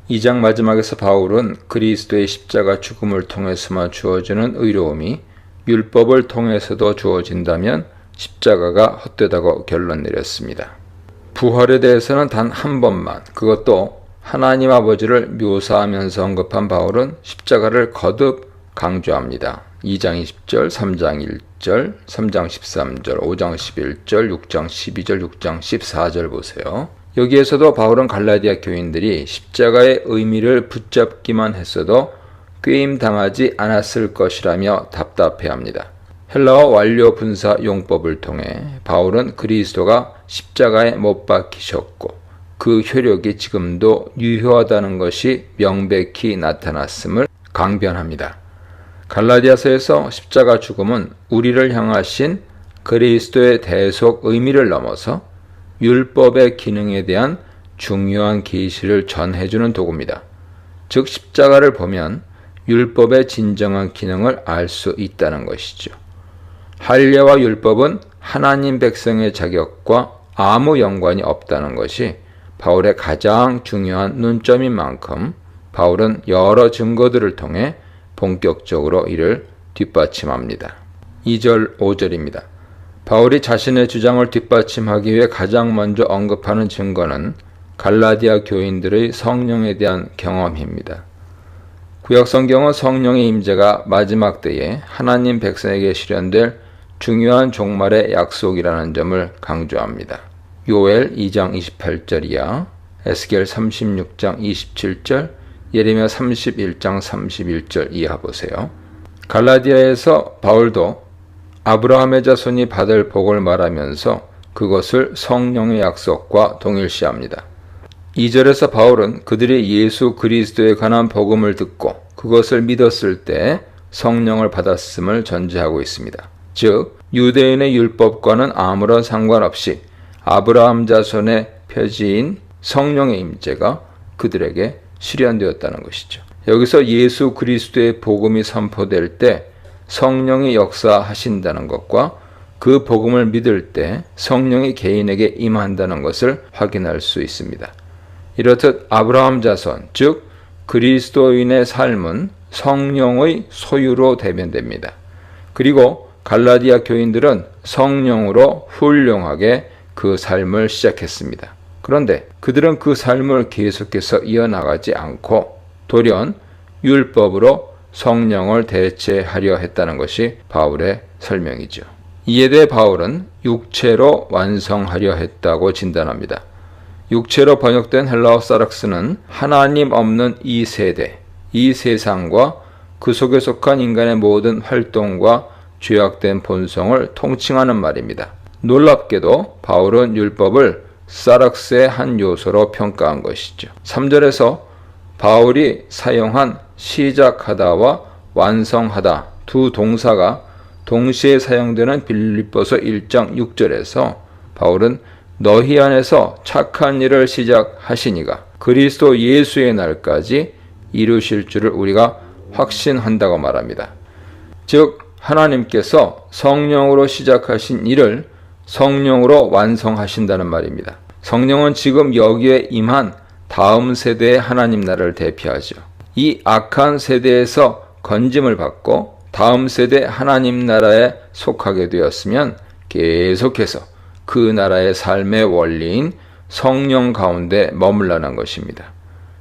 2장 마지막에서 바울은 그리스도의 십자가 죽음을 통해서만 주어지는 의로움이 율법을 통해서도 주어진다면 십자가가 헛되다고 결론 내렸습니다. 부활에 대해서는 단 한 번만, 그것도 하나님 아버지를 묘사하면서 언급한 바울은 십자가를 거듭 강조합니다. 2장 20절, 3장 1절, 3장 13절, 5장 11절, 6장 12절, 6장 14절 보세요. 여기에서도 바울은 갈라디아 교인들이 십자가의 의미를 붙잡기만 했어도 꾀임당하지 않았을 것이라며 답답해합니다. 헬라어 완료 분사 용법을 통해 바울은 그리스도가 십자가에 못 박히셨고 그 효력이 지금도 유효하다는 것이 명백히 나타났음을 강변합니다. 갈라디아서에서 십자가 죽음은 우리를 향하신 그리스도의 대속 의미를 넘어서 율법의 기능에 대한 중요한 계시를 전해주는 도구입니다. 즉 십자가를 보면 율법의 진정한 기능을 알 수 있다는 것이죠. 할례와 율법은 하나님 백성의 자격과 아무 연관이 없다는 것이 바울의 가장 중요한 논점인 만큼 바울은 여러 증거들을 통해 본격적으로 이를 뒷받침합니다. 2절, 5절입니다. 바울이 자신의 주장을 뒷받침하기 위해 가장 먼저 언급하는 증거는 갈라디아 교인들의 성령에 대한 경험입니다. 구약 성경은 성령의 임재가 마지막 때에 하나님 백성에게 실현될 중요한 종말의 약속이라는 점을 강조합니다. 요엘 2장 28절 이하, 에스겔 36장 27절, 예레미야 31장 31절 이하 보세요. 갈라디아에서 바울도 아브라함의 자손이 받을 복을 말하면서 그것을 성령의 약속과 동일시합니다. 2절에서 바울은 그들이 예수 그리스도에 관한 복음을 듣고 그것을 믿었을 때 성령을 받았음을 전제하고 있습니다. 즉 유대인의 율법과는 아무런 상관없이 아브라함 자손의 표지인 성령의 임재가 그들에게 실현되었다는 것이죠. 여기서 예수 그리스도의 복음이 선포될 때 성령이 역사하신다는 것과 그 복음을 믿을 때 성령이 개인에게 임한다는 것을 확인할 수 있습니다. 이렇듯 아브라함 자손, 즉 그리스도인의 삶은 성령의 소유로 대변됩니다. 그리고 갈라디아 교인들은 성령으로 훌륭하게 그 삶을 시작했습니다. 그런데 그들은 그 삶을 계속해서 이어나가지 않고 돌연 율법으로 성령을 대체하려 했다는 것이 바울의 설명이죠. 이에 대해 바울은 육체로 완성하려 했다고 진단합니다. 육체로 번역된 헬라어 사락스는 하나님 없는 이 세대, 이 세상과 그 속에 속한 인간의 모든 활동과 죄악된 본성을 통칭하는 말입니다. 놀랍게도 바울은 율법을 사락스의 한 요소로 평가한 것이죠. 3절에서 바울이 사용한 시작하다와 완성하다 두 동사가 동시에 사용되는 빌립보서 1장 6절에서 바울은 너희 안에서 착한 일을 시작하시니가 그리스도 예수의 날까지 이루실 줄을 우리가 확신한다고 말합니다. 즉 하나님께서 성령으로 시작하신 일을 성령으로 완성하신다는 말입니다. 성령은 지금 여기에 임한 다음 세대의 하나님 나라를 대표하죠. 이 악한 세대에서 건짐을 받고 다음 세대 하나님 나라에 속하게 되었으면 계속해서 그 나라의 삶의 원리인 성령 가운데 머물라는 것입니다.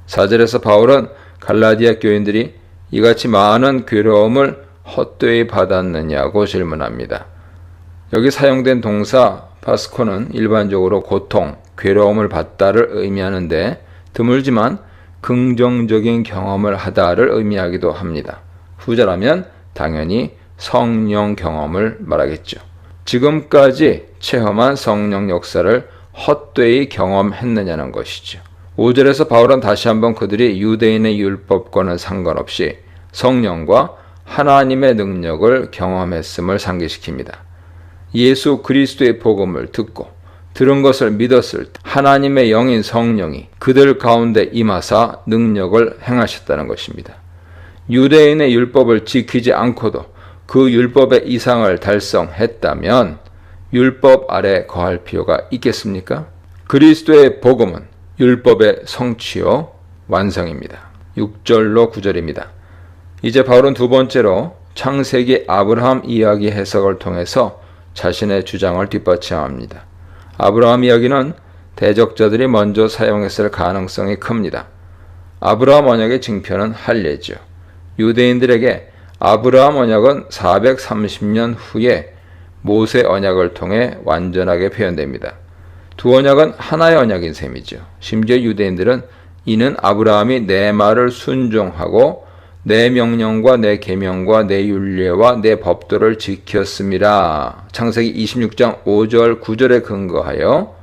4절에서 바울은 갈라디아 교인들이 이같이 많은 괴로움을 헛되이 받았느냐고 질문합니다. 여기 사용된 동사 파스코는 일반적으로 고통, 괴로움을 받다를 의미하는데 드물지만 긍정적인 경험을 하다를 의미하기도 합니다. 후자라면 당연히 성령 경험을 말하겠죠. 지금까지 체험한 성령 역사를 헛되이 경험했느냐는 것이죠. 5절에서 바울은 다시 한번 그들이 유대인의 율법과는 상관없이 성령과 하나님의 능력을 경험했음을 상기시킵니다. 예수 그리스도의 복음을 듣고 들은 것을 믿었을 때 하나님의 영인 성령이 그들 가운데 임하사 능력을 행하셨다는 것입니다. 유대인의 율법을 지키지 않고도 그 율법의 이상을 달성했다면 율법 아래 거할 필요가 있겠습니까? 그리스도의 복음은 율법의 성취요 완성입니다. 6절로 9절입니다. 이제 바울은 두 번째로 창세기 아브라함 이야기 해석을 통해서 자신의 주장을 뒷받침합니다. 아브라함 이야기는 대적자들이 먼저 사용했을 가능성이 큽니다. 아브라함 언약의 징표는 할례죠. 유대인들에게 아브라함 언약은 430년 후에 모세 언약을 통해 완전하게 표현됩니다. 두 언약은 하나의 언약인 셈이죠. 심지어 유대인들은 이는 아브라함이 내 말을 순종하고 내 명령과 내 계명과 내 율례와 내 법도를 지켰습니다. 창세기 26장 5절 9절에 근거하여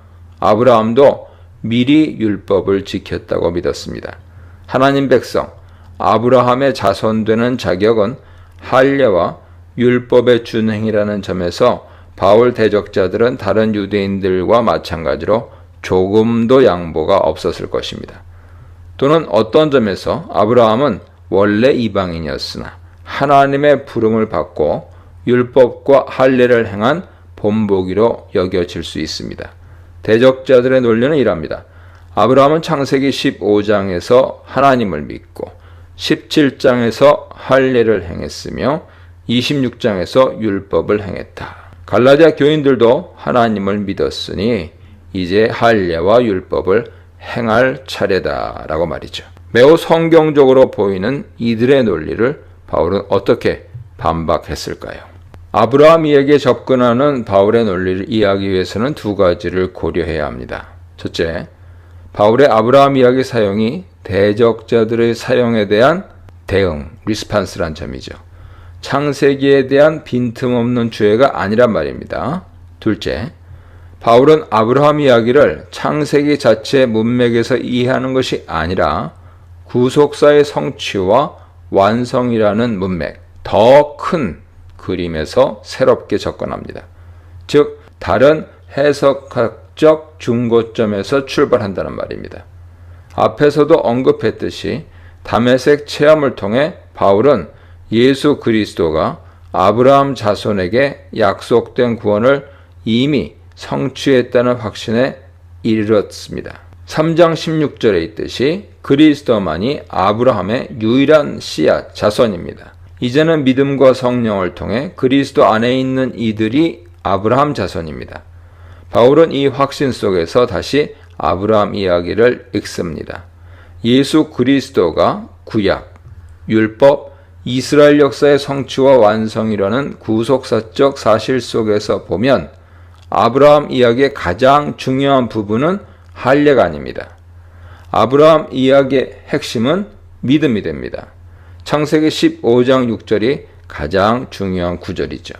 아브라함도 미리 율법을 지켰다고 믿었습니다. 하나님 백성 아브라함의 자손 되는 자격은 할례와 율법의 준행이라는 점에서 바울 대적자들은 다른 유대인들과 마찬가지로 조금도 양보가 없었을 것입니다. 또는 어떤 점에서 아브라함은 원래 이방인이었으나 하나님의 부름을 받고 율법과 할례를 행한 본보기로 여겨질 수 있습니다. 대적자들의 논리는 이랍니다. 아브라함은 창세기 15장에서 하나님을 믿고 17장에서 할례를 행했으며 26장에서 율법을 행했다. 갈라디아 교인들도 하나님을 믿었으니 이제 할례와 율법을 행할 차례다라고 말이죠. 매우 성경적으로 보이는 이들의 논리를 바울은 어떻게 반박했을까요? 아브라함 이야기에 접근하는 바울의 논리를 이해하기 위해서는 두 가지를 고려해야 합니다. 첫째, 바울의 아브라함 이야기 사용이 대적자들의 사용에 대한 대응, 리스판스란 점이죠. 창세기에 대한 빈틈없는 주해가 아니란 말입니다. 둘째, 바울은 아브라함 이야기를 창세기 자체의 문맥에서 이해하는 것이 아니라 구속사의 성취와 완성이라는 문맥, 더 큰 그림에서 새롭게 접근합니다. 즉, 다른 해석학적 중고점에서 출발한다는 말입니다. 앞에서도 언급했듯이 다메섹 체험을 통해 바울은 예수 그리스도가 아브라함 자손에게 약속된 구원을 이미 성취했다는 확신에 이르렀습니다. 3장 16절에 있듯이 그리스도만이 아브라함의 유일한 씨앗 자손입니다. 이제는 믿음과 성령을 통해 그리스도 안에 있는 이들이 아브라함 자손입니다. 바울은 이 확신 속에서 다시 아브라함 이야기를 읽습니다. 예수 그리스도가 구약, 율법, 이스라엘 역사의 성취와 완성이라는 구속사적 사실 속에서 보면 아브라함 이야기의 가장 중요한 부분은 할례가 아닙니다. 아브라함 이야기의 핵심은 믿음이 됩니다. 창세기 15장 6절이 가장 중요한 구절이죠.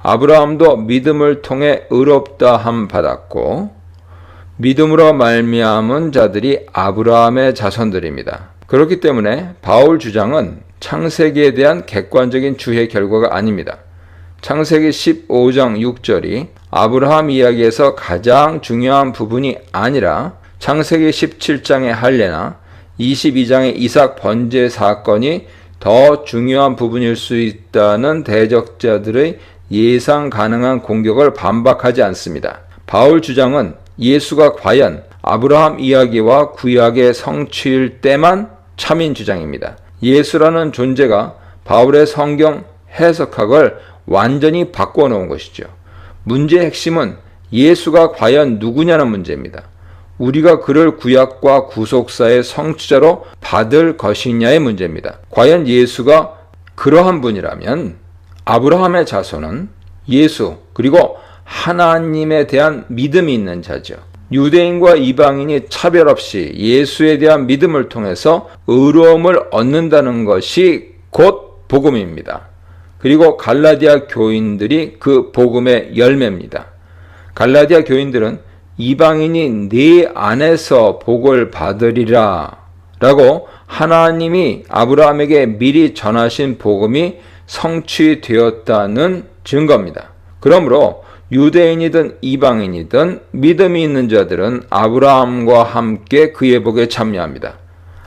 아브라함도 믿음을 통해 의롭다함 받았고 믿음으로 말미암은 자들이 아브라함의 자손들입니다. 그렇기 때문에 바울 주장은 창세기에 대한 객관적인 주해 결과가 아닙니다. 창세기 15장 6절이 아브라함 이야기에서 가장 중요한 부분이 아니라 창세기 17장의 할례나 22장의 이삭 번제 사건이 더 중요한 부분일 수 있다는 대적자들의 예상 가능한 공격을 반박하지 않습니다. 바울 주장은 예수가 과연 아브라함 이야기와 구약의 성취일 때만 참인 주장입니다. 예수라는 존재가 바울의 성경 해석학을 완전히 바꿔놓은 것이죠. 문제의 핵심은 예수가 과연 누구냐는 문제입니다. 우리가 그를 구약과 구속사의 성취자로 받을 것이냐의 문제입니다. 과연 예수가 그러한 분이라면 아브라함의 자손은 예수 그리고 하나님에 대한 믿음이 있는 자죠. 유대인과 이방인이 차별 없이 예수에 대한 믿음을 통해서 의로움을 얻는다는 것이 곧 복음입니다. 그리고 갈라디아 교인들이 그 복음의 열매입니다. 갈라디아 교인들은 이방인이 네 안에서 복을 받으리라 라고 하나님이 아브라함에게 미리 전하신 복음이 성취되었다는 증거입니다. 그러므로 유대인이든 이방인이든 믿음이 있는 자들은 아브라함과 함께 그의 복에 참여합니다.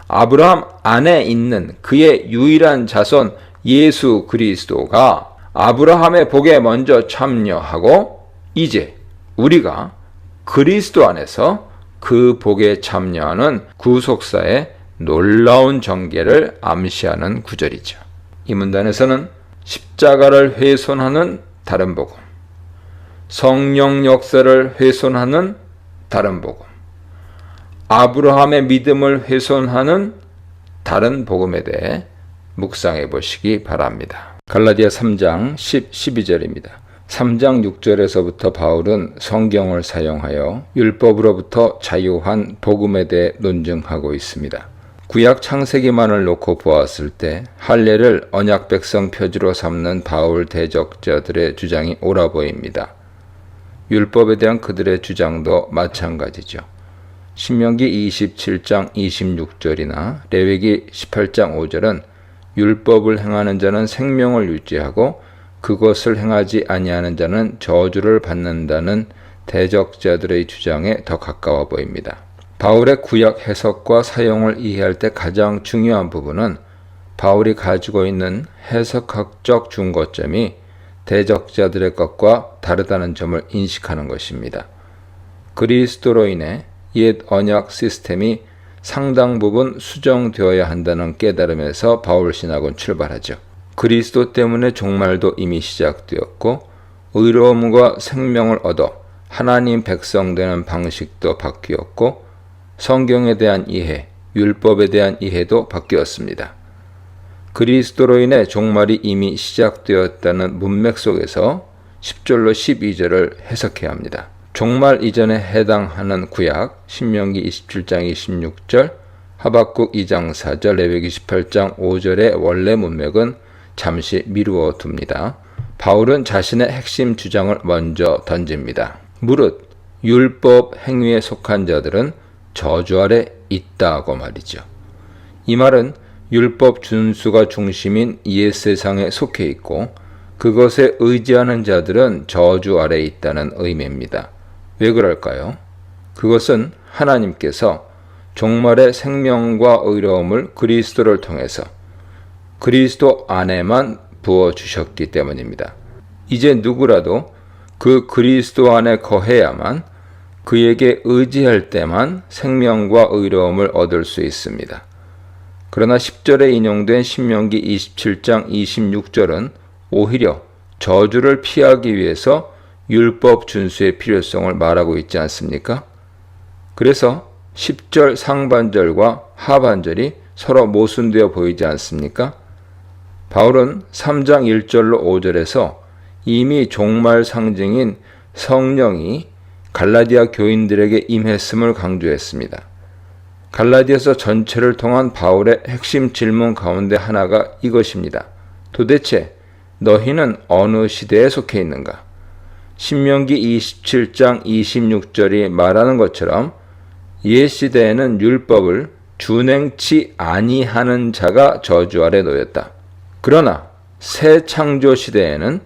아브라함 안에 있는 그의 유일한 자손 예수 그리스도가 아브라함의 복에 먼저 참여하고 이제 우리가 그리스도 안에서 그 복에 참여하는 구속사의 놀라운 전개를 암시하는 구절이죠. 이 문단에서는 십자가를 훼손하는 다른 복음, 성령 역사를 훼손하는 다른 복음. 아브라함의 믿음을 훼손하는 다른 복음에 대해 묵상해 보시기 바랍니다. 갈라디아 3장 12절입니다. 3장 6절에서부터 바울은 성경을 사용하여 율법으로부터 자유한 복음에 대해 논증하고 있습니다. 구약 창세기만을 놓고 보았을 때 할례를 언약 백성 표지로 삼는 바울 대적자들의 주장이 옳아 보입니다. 율법에 대한 그들의 주장도 마찬가지죠. 신명기 27장 26절이나 레위기 18장 5절은 율법을 행하는 자는 생명을 유지하고 그것을 행하지 아니하는 자는 저주를 받는다는 대적자들의 주장에 더 가까워 보입니다. 바울의 구약 해석과 사용을 이해할 때 가장 중요한 부분은 바울이 가지고 있는 해석학적 중거점이 대적자들의 것과 다르다는 점을 인식하는 것입니다. 그리스도로 인해 옛 언약 시스템이 상당 부분 수정되어야 한다는 깨달음에서 바울 신학은 출발하죠. 그리스도 때문에 종말도 이미 시작되었고 의로움과 생명을 얻어 하나님 백성 되는 방식도 바뀌었고 성경에 대한 이해, 율법에 대한 이해도 바뀌었습니다. 그리스도로 인해 종말이 이미 시작되었다는 문맥 속에서 10절로 12절을 해석해야 합니다. 종말 이전에 해당하는 구약 신명기 27장 26절, 하박국 2장 4절, 레위기 18장 5절의 원래 문맥은 잠시 미루어 둡니다. 바울은 자신의 핵심 주장을 먼저 던집니다. 무릇 율법 행위에 속한 자들은 저주 아래 있다고 말이죠. 이 말은 율법 준수가 중심인 옛 세상에 속해 있고 그것에 의지하는 자들은 저주 아래 있다는 의미입니다. 왜 그럴까요? 그것은 하나님께서 종말의 생명과 의로움을 그리스도를 통해서 그리스도 안에만 부어주셨기 때문입니다. 이제 누구라도 그 그리스도 안에 거해야만 그에게 의지할 때만 생명과 의로움을 얻을 수 있습니다. 그러나 10절에 인용된 신명기 27장 26절은 오히려 저주를 피하기 위해서 율법 준수의 필요성을 말하고 있지 않습니까? 그래서 10절 상반절과 하반절이 서로 모순되어 보이지 않습니까? 바울은 3장 1절로 5절에서 이미 종말 상징인 성령이 갈라디아 교인들에게 임했음을 강조했습니다. 갈라디아서 전체를 통한 바울의 핵심 질문 가운데 하나가 이것입니다. 도대체 너희는 어느 시대에 속해 있는가? 신명기 27장 26절이 말하는 것처럼 옛 시대에는 율법을 준행치 아니하는 자가 저주 아래 놓였다. 그러나 새 창조 시대에는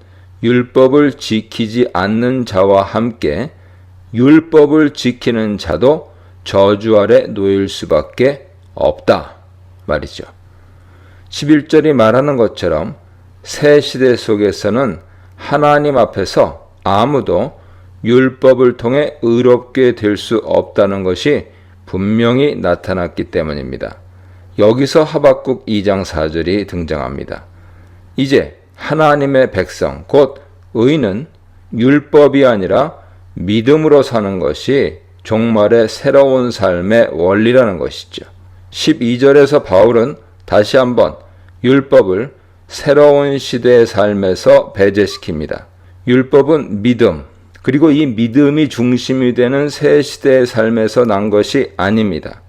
율법을 지키지 않는 자와 함께 율법을 지키는 자도 저주 아래 놓일 수밖에 없다 말이죠. 11절이 말하는 것처럼 새 시대 속에서는 하나님 앞에서 아무도 율법을 통해 의롭게 될 수 없다는 것이 분명히 나타났기 때문입니다. 여기서 하박국 2장 4절이 등장합니다. 이제 하나님의 백성, 곧 의인은 율법이 아니라 믿음으로 사는 것이 종말의 새로운 삶의 원리라는 것이죠. 12절에서 바울은 다시 한번 율법을 새로운 시대의 삶에서 배제시킵니다. 율법은 믿음, 그리고 이 믿음이 중심이 되는 새 시대의 삶에서 난 것이 아닙니다.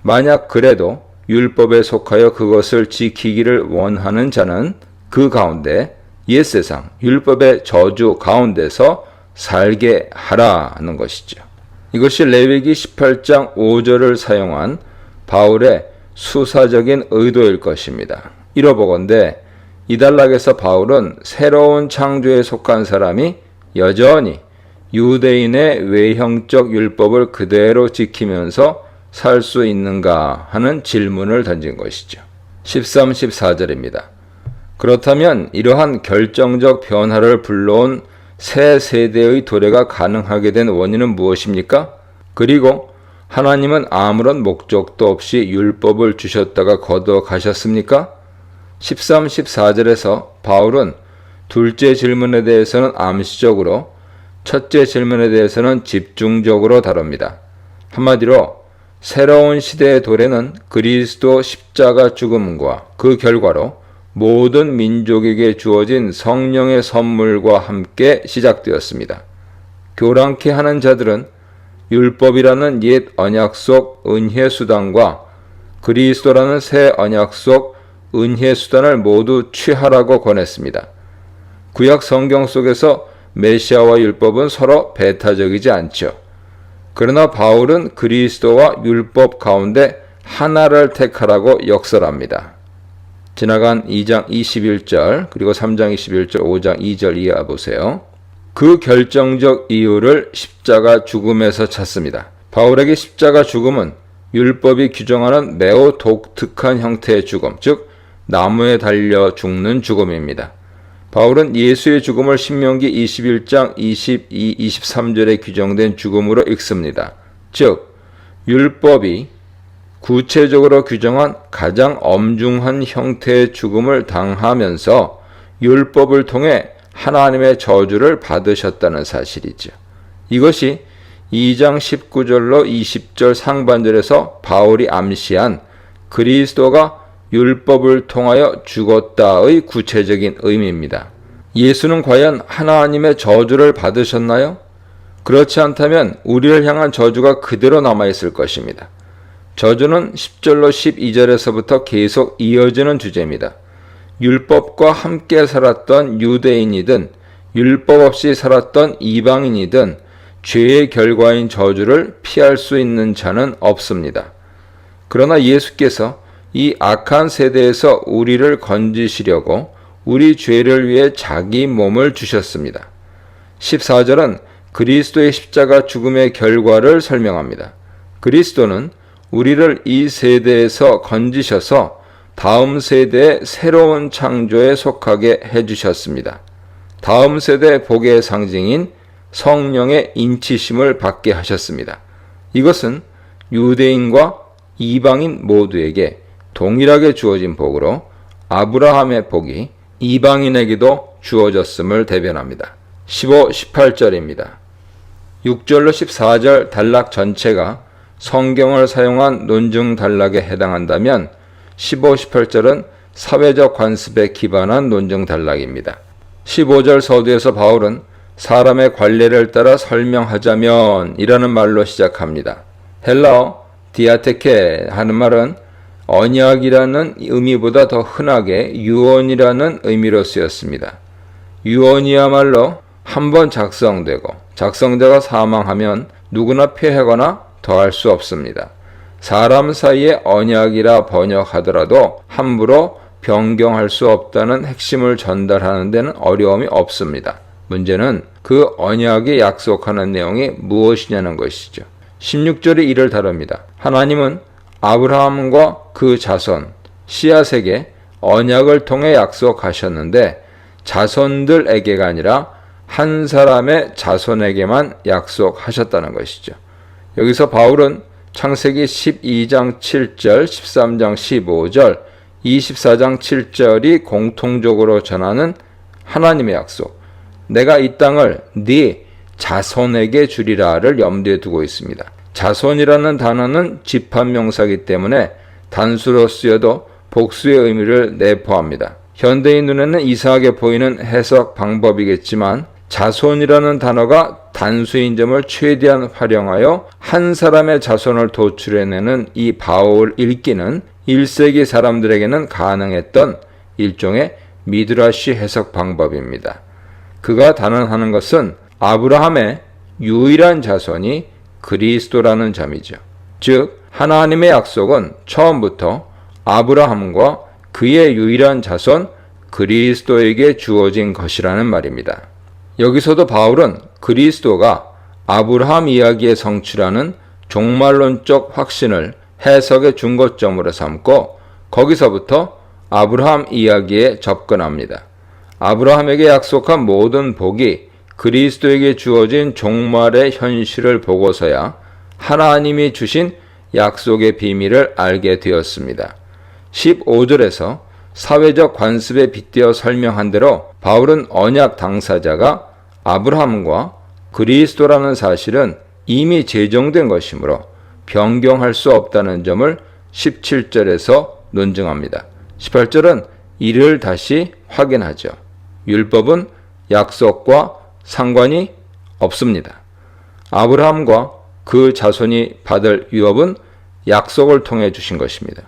만약 그래도 율법에 속하여 그것을 지키기를 원하는 자는 그 가운데 옛세상 율법의 저주 가운데서 살게 하라는 것이죠. 이것이 레위기 18장 5절을 사용한 바울의 수사적인 의도일 것입니다. 이러보건대 이 단락에서 바울은 새로운 창조에 속한 사람이 여전히 유대인의 외형적 율법을 그대로 지키면서 살 수 있는가 하는 질문을 던진 것이죠. 13, 14절입니다. 그렇다면 이러한 결정적 변화를 불러온 새 세대의 도래가 가능하게 된 원인은 무엇입니까? 그리고 하나님은 아무런 목적도 없이 율법을 주셨다가 거두어 가셨습니까? 13, 14절에서 바울은 둘째 질문에 대해서는 암시적으로 첫째 질문에 대해서는 집중적으로 다룹니다. 한마디로 새로운 시대의 도래는 그리스도 십자가 죽음과 그 결과로 모든 민족에게 주어진 성령의 선물과 함께 시작되었습니다. 교란케 하는 자들은 율법이라는 옛 언약 속 은혜 수단과 그리스도라는 새 언약 속 은혜 수단을 모두 취하라고 권했습니다. 구약 성경 속에서 메시아와 율법은 서로 배타적이지 않죠. 그러나 바울은 그리스도와 율법 가운데 하나를 택하라고 역설합니다. 지나간 2장 21절 그리고 3장 21절 5장 2절 이하 보세요. 그 결정적 이유를 십자가 죽음에서 찾습니다. 바울에게 십자가 죽음은 율법이 규정하는 매우 독특한 형태의 죽음, 즉 나무에 달려 죽는 죽음입니다. 바울은 예수의 죽음을 신명기 21장 22, 23절에 규정된 죽음으로 읽습니다. 즉 율법이 구체적으로 규정한 가장 엄중한 형태의 죽음을 당하면서 율법을 통해 하나님의 저주를 받으셨다는 사실이죠. 이것이 2장 19절로 20절 상반절에서 바울이 암시한 그리스도가 율법을 통하여 죽었다의 구체적인 의미입니다. 예수는 과연 하나님의 저주를 받으셨나요? 그렇지 않다면 우리를 향한 저주가 그대로 남아있을 것입니다. 저주는 10절로 12절에서부터 계속 이어지는 주제입니다. 율법과 함께 살았던 유대인이든 율법 없이 살았던 이방인이든 죄의 결과인 저주를 피할 수 있는 자는 없습니다. 그러나 예수께서 이 악한 세대에서 우리를 건지시려고 우리 죄를 위해 자기 몸을 주셨습니다. 14절은 그리스도의 십자가 죽음의 결과를 설명합니다. 그리스도는 우리를 이 세대에서 건지셔서 다음 세대의 새로운 창조에 속하게 해주셨습니다. 다음 세대 복의 상징인 성령의 인치심을 받게 하셨습니다. 이것은 유대인과 이방인 모두에게 동일하게 주어진 복으로 아브라함의 복이 이방인에게도 주어졌음을 대변합니다. 15, 18절입니다. 6절로 14절 단락 전체가 성경을 사용한 논증 단락에 해당한다면 15, 18절은 사회적 관습에 기반한 논증 단락입니다. 15절 서두에서 바울은 사람의 관례를 따라 설명하자면 이라는 말로 시작합니다. 헬라어 디아테케 하는 말은 언약이라는 의미보다 더 흔하게 유언이라는 의미로 쓰였습니다. 유언이야말로 한 번 작성되고 작성자가 사망하면 누구나 폐하거나 더할 수 없습니다. 사람 사이의 언약이라 번역하더라도 함부로 변경할 수 없다는 핵심을 전달하는 데는 어려움이 없습니다. 문제는 그 언약이 약속하는 내용이 무엇이냐는 것이죠. 16절이 이를 다룹니다. 하나님은 아브라함과 그 자손, 씨앗에게 언약을 통해 약속하셨는데 자손들에게가 아니라 한 사람의 자손에게만 약속하셨다는 것이죠. 여기서 바울은 창세기 12장 7절, 13장 15절, 24장 7절이 공통적으로 전하는 하나님의 약속, 내가 이 땅을 네 자손에게 주리라를 염두에 두고 있습니다. 자손이라는 단어는 집합명사이기 때문에 단수로 쓰여도 복수의 의미를 내포합니다. 현대인 눈에는 이상하게 보이는 해석 방법이겠지만 자손이라는 단어가 단수인 점을 최대한 활용하여 한 사람의 자손을 도출해내는 이 바울 읽기는 1세기 사람들에게는 가능했던 일종의 미드라시 해석 방법입니다. 그가 단언하는 것은 아브라함의 유일한 자손이 그리스도라는 점이죠. 즉 하나님의 약속은 처음부터 아브라함과 그의 유일한 자손 그리스도에게 주어진 것이라는 말입니다. 여기서도 바울은 그리스도가 아브라함 이야기에 성취라는 종말론적 확신을 해석의 중거점으로 삼고 거기서부터 아브라함 이야기에 접근합니다. 아브라함에게 약속한 모든 복이 그리스도에게 주어진 종말의 현실을 보고서야 하나님이 주신 약속의 비밀을 알게 되었습니다. 15절에서 사회적 관습에 빗대어 설명한 대로 바울은 언약 당사자가 아브라함과 그리스도라는 사실은 이미 제정된 것이므로 변경할 수 없다는 점을 17절에서 논증합니다. 18절은 이를 다시 확인하죠. 율법은 약속과 상관이 없습니다. 아브라함과 그 자손이 받을 유업은 약속을 통해 주신 것입니다.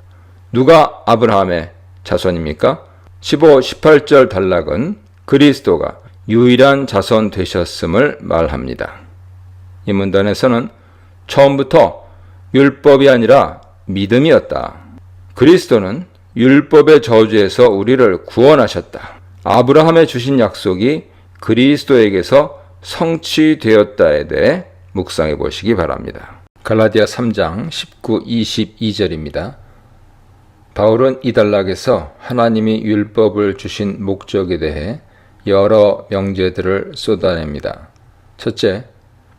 누가 아브라함의 자손입니까? 15, 18절 단락은 그리스도가 유일한 자손 되셨음을 말합니다. 이 문단에서는 처음부터 율법이 아니라 믿음이었다. 그리스도는 율법의 저주에서 우리를 구원하셨다. 아브라함의 주신 약속이 그리스도에게서 성취되었다에 대해 묵상해 보시기 바랍니다. 갈라디아 3장 19, 22절입니다. 바울은 이 단락에서 하나님이 율법을 주신 목적에 대해 여러 명제들을 쏟아냅니다. 첫째,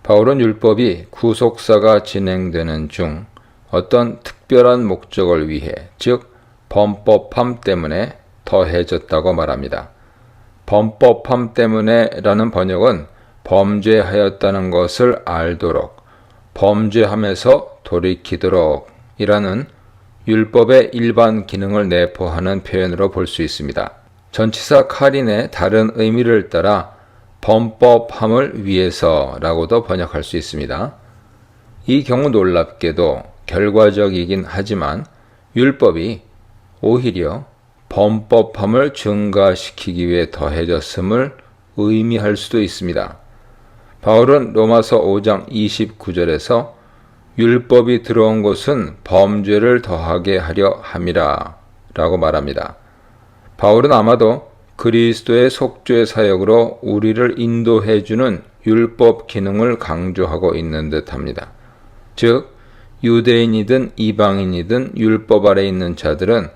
바울은 율법이 구속사가 진행되는 중 어떤 특별한 목적을 위해, 즉 범법함 때문에 더해졌다고 말합니다. 범법함 때문에 라는 번역은 범죄하였다는 것을 알도록, 범죄함에서 돌이키도록 이라는 율법의 일반 기능을 내포하는 표현으로 볼 수 있습니다. 전치사 카린의 다른 의미를 따라 범법함을 위해서라고도 번역할 수 있습니다. 이 경우 놀랍게도 결과적이긴 하지만 율법이 오히려 범법함을 증가시키기 위해 더해졌음을 의미할 수도 있습니다. 바울은 로마서 5장 29절에서 율법이 들어온 것은 범죄를 더하게 하려 함이라 라고 말합니다. 바울은 아마도 그리스도의 속죄 사역으로 우리를 인도해주는 율법 기능을 강조하고 있는 듯합니다. 즉 유대인이든 이방인이든 율법 아래 있는 자들은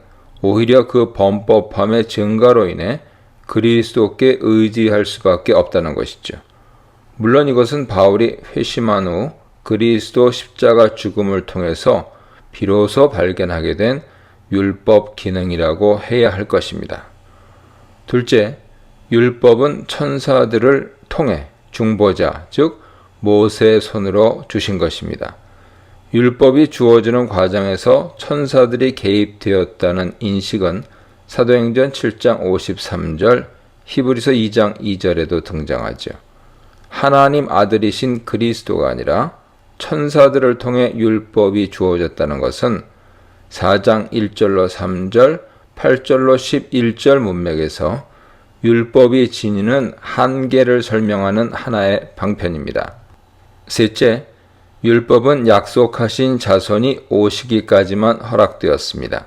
오히려 그 범법함의 증가로 인해 그리스도께 의지할 수밖에 없다는 것이죠. 물론 이것은 바울이 회심한 후 그리스도 십자가 죽음을 통해서 비로소 발견하게 된 율법 기능이라고 해야 할 것입니다. 둘째, 율법은 천사들을 통해 중보자, 즉 모세의 손으로 주신 것입니다. 율법이 주어지는 과정에서 천사들이 개입되었다는 인식은 사도행전 7장 53절, 히브리서 2장 2절에도 등장하죠. 하나님 아들이신 그리스도가 아니라 천사들을 통해 율법이 주어졌다는 것은 4장 1절로 3절, 8절로 11절 문맥에서 율법이 지니는 한계를 설명하는 하나의 방편입니다. 셋째, 율법은 약속하신 자손이 오시기까지만 허락되었습니다.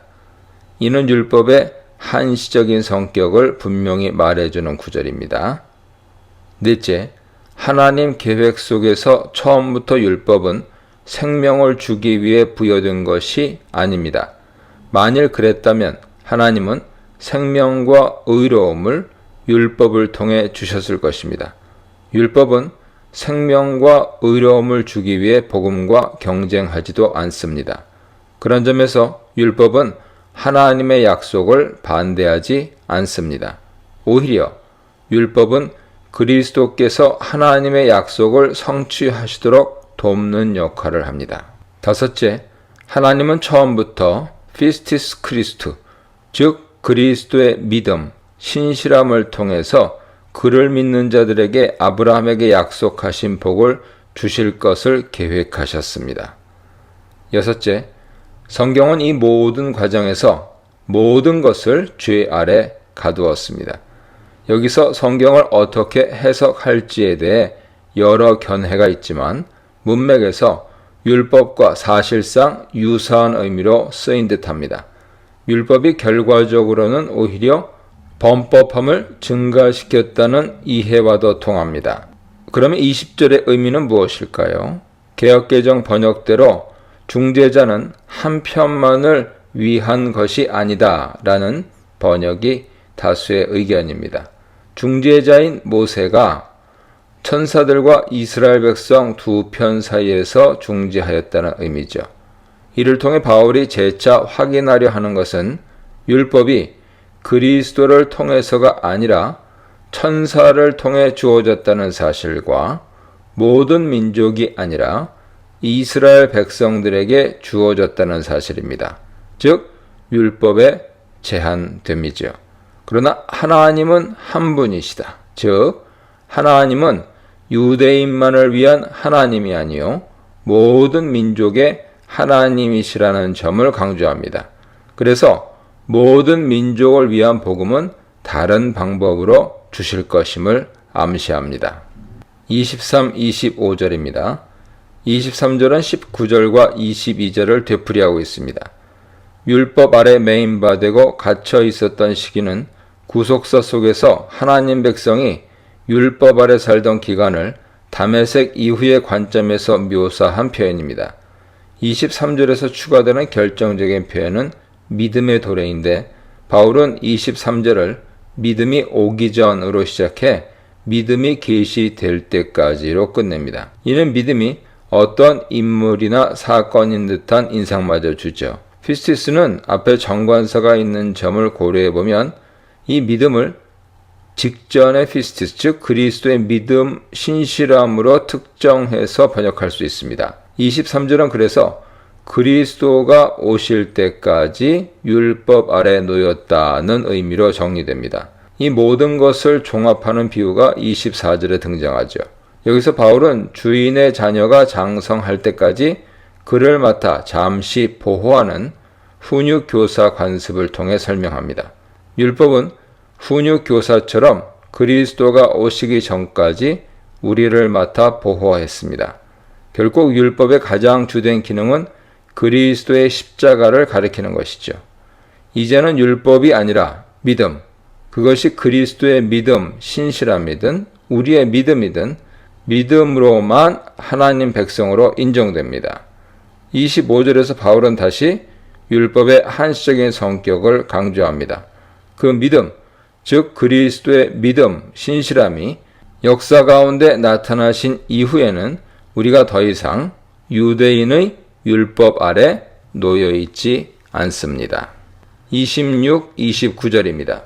이는 율법의 한시적인 성격을 분명히 말해주는 구절입니다. 넷째, 하나님 계획 속에서 처음부터 율법은 생명을 주기 위해 부여된 것이 아닙니다. 만일 그랬다면 하나님은 생명과 의로움을 율법을 통해 주셨을 것입니다. 율법은 생명과 의로움을 주기 위해 복음과 경쟁하지도 않습니다. 그런 점에서 율법은 하나님의 약속을 반대하지 않습니다. 오히려 율법은 그리스도께서 하나님의 약속을 성취하시도록 돕는 역할을 합니다. 다섯째, 하나님은 처음부터 피스티스 크리스투, 즉 그리스도의 믿음, 신실함을 통해서 그를 믿는 자들에게 아브라함에게 약속하신 복을 주실 것을 계획하셨습니다. 여섯째, 성경은 이 모든 과정에서 모든 것을 죄 아래 가두었습니다. 여기서 성경을 어떻게 해석할지에 대해 여러 견해가 있지만 문맥에서 율법과 사실상 유사한 의미로 쓰인 듯합니다. 율법이 결과적으로는 오히려 범법함을 증가시켰다는 이해와도 통합니다. 그러면 20절의 의미는 무엇일까요? 개역개정 번역대로 중재자는 한 편만을 위한 것이 아니다 라는 번역이 다수의 의견입니다. 중재자인 모세가 천사들과 이스라엘 백성 두 편 사이에서 중재하였다는 의미죠. 이를 통해 바울이 재차 확인하려 하는 것은 율법이 그리스도를 통해서가 아니라 천사를 통해 주어졌다는 사실과 모든 민족이 아니라 이스라엘 백성들에게 주어졌다는 사실입니다. 즉 율법에 제한됨이죠. 그러나 하나님은 한 분이시다. 즉 하나님은 유대인만을 위한 하나님이 아니요 모든 민족의 하나님이시라는 점을 강조합니다. 그래서 모든 민족을 위한 복음은 다른 방법으로 주실 것임을 암시합니다. 23, 25절입니다. 23절은 19절과 22절을 되풀이하고 있습니다. 율법 아래 매인바되고 갇혀 있었던 시기는 구속사 속에서 하나님 백성이 율법 아래 살던 기간을 다메섹 이후의 관점에서 묘사한 표현입니다. 23절에서 추가되는 결정적인 표현은 믿음의 도래인데 바울은 23절을 믿음이 오기 전으로 시작해 믿음이 계시될 때까지로 끝냅니다. 이는 믿음이 어떤 인물이나 사건인 듯한 인상마저 주죠. 피스티스는 앞에 정관사가 있는 점을 고려해보면 이 믿음을 직전의 피스티스, 즉 그리스도의 믿음, 신실함으로 특정해서 번역할 수 있습니다. 23절은 그래서 그리스도가 오실 때까지 율법 아래 놓였다는 의미로 정리됩니다. 이 모든 것을 종합하는 비유가 24절에 등장하죠. 여기서 바울은 주인의 자녀가 장성할 때까지 그를 맡아 잠시 보호하는 훈육교사 관습을 통해 설명합니다. 율법은 훈육교사처럼 그리스도가 오시기 전까지 우리를 맡아 보호했습니다. 결국 율법의 가장 주된 기능은 그리스도의 십자가를 가리키는 것이죠. 이제는 율법이 아니라 믿음, 그것이 그리스도의 믿음, 신실함이든 우리의 믿음이든 믿음으로만 하나님 백성으로 인정됩니다. 25절에서 바울은 다시 율법의 한시적인 성격을 강조합니다. 그 믿음, 즉 그리스도의 믿음, 신실함이 역사 가운데 나타나신 이후에는 우리가 더 이상 유대인의 율법 아래 놓여있지 않습니다. 26, 29절입니다.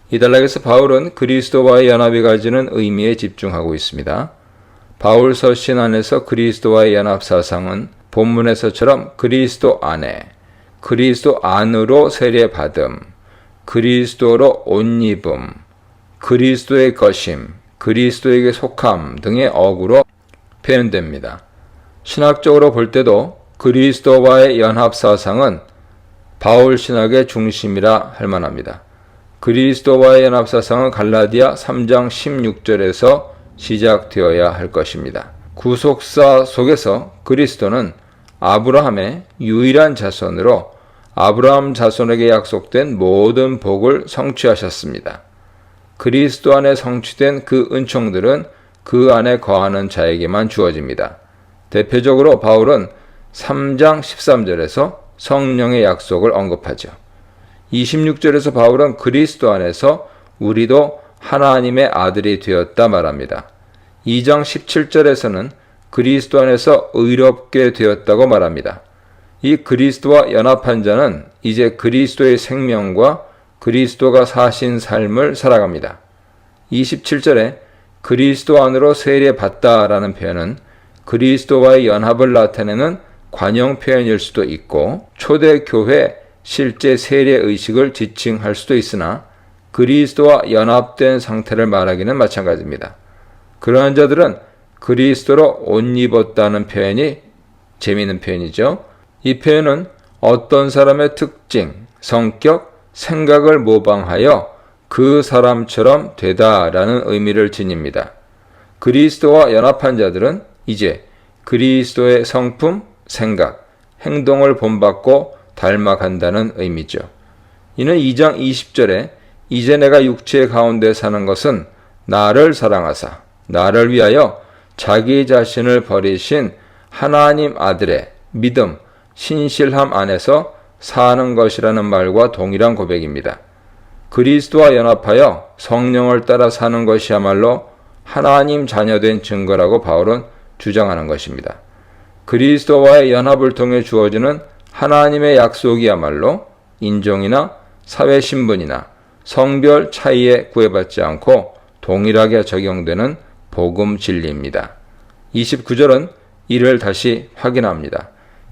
이 단락에서 바울은 그리스도와의 연합이 가지는 의미에 집중하고 있습니다. 바울 서신 안에서 그리스도와의 연합 사상은 본문에서처럼 그리스도 안에, 그리스도 안으로 세례받음, 그리스도로 옷 입음, 그리스도의 것임, 그리스도에게 속함 등의 어구로 표현됩니다. 신학적으로 볼 때도 그리스도와의 연합 사상은 바울 신학의 중심이라 할 만합니다. 그리스도와의 연합 사상은 갈라디아 3장 16절에서 시작되어야 할 것입니다. 구속사 속에서 그리스도는 아브라함의 유일한 자손으로 아브라함 자손에게 약속된 모든 복을 성취하셨습니다. 그리스도 안에 성취된 그 은총들은 그 안에 거하는 자에게만 주어집니다. 대표적으로 바울은 3장 13절에서 성령의 약속을 언급하죠. 26절에서 바울은 그리스도 안에서 우리도 하나님의 아들이 되었다 말합니다. 2장 17절에서는 그리스도 안에서 의롭게 되었다고 말합니다. 이 그리스도와 연합한 자는 이제 그리스도의 생명과 그리스도가 사신 삶을 살아갑니다. 27절에 그리스도 안으로 세례받다라는 표현은 그리스도와의 연합을 나타내는 관용 표현일 수도 있고 초대교회 실제 세례의식을 지칭할 수도 있으나 그리스도와 연합된 상태를 말하기는 마찬가지입니다. 그러한 자들은 그리스도로 옷 입었다는 표현이 재미있는 표현이죠. 이 표현은 어떤 사람의 특징, 성격, 생각을 모방하여 그 사람처럼 되다라는 의미를 지닙니다. 그리스도와 연합한 자들은 이제 그리스도의 성품, 생각, 행동을 본받고 닮아간다는 의미죠. 이는 2장 20절에 이제 내가 육체 가운데 사는 것은 나를 사랑하사 나를 위하여 자기 자신을 버리신 하나님 아들의 믿음, 신실함 안에서 사는 것이라는 말과 동일한 고백입니다. 그리스도와 연합하여 성령을 따라 사는 것이야말로 하나님 자녀된 증거라고 바울은 주장하는 것입니다. 그리스도와의 연합을 통해 주어지는 하나님의 약속이야말로 인종이나 사회 신분이나 성별 차이에 구애받지 않고 동일하게 적용되는 복음 진리입니다. 29절은 이를 다시 확인합니다.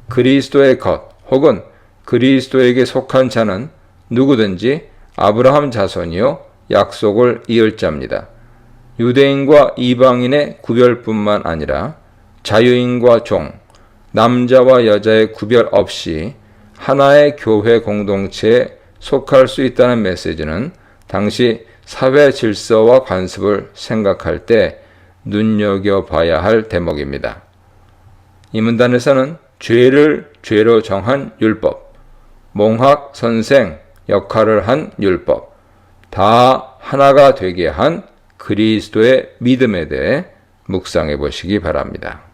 그리스도의 것 혹은 그리스도에게 속한 자는 누구든지 아브라함 자손이요 약속을 이을 자입니다. 유대인과 이방인의 구별뿐만 아니라 자유인과 종, 남자와 여자의 구별 없이 하나의 교회 공동체에 속할 수 있다는 메시지는 당시 사회 질서와 관습을 생각할 때 눈여겨봐야 할 대목입니다. 이 문단에서는 죄를 죄로 정한 율법, 몽학 선생 역할을 한 율법, 다 하나가 되게 한 그리스도의 믿음에 대해 묵상해 보시기 바랍니다.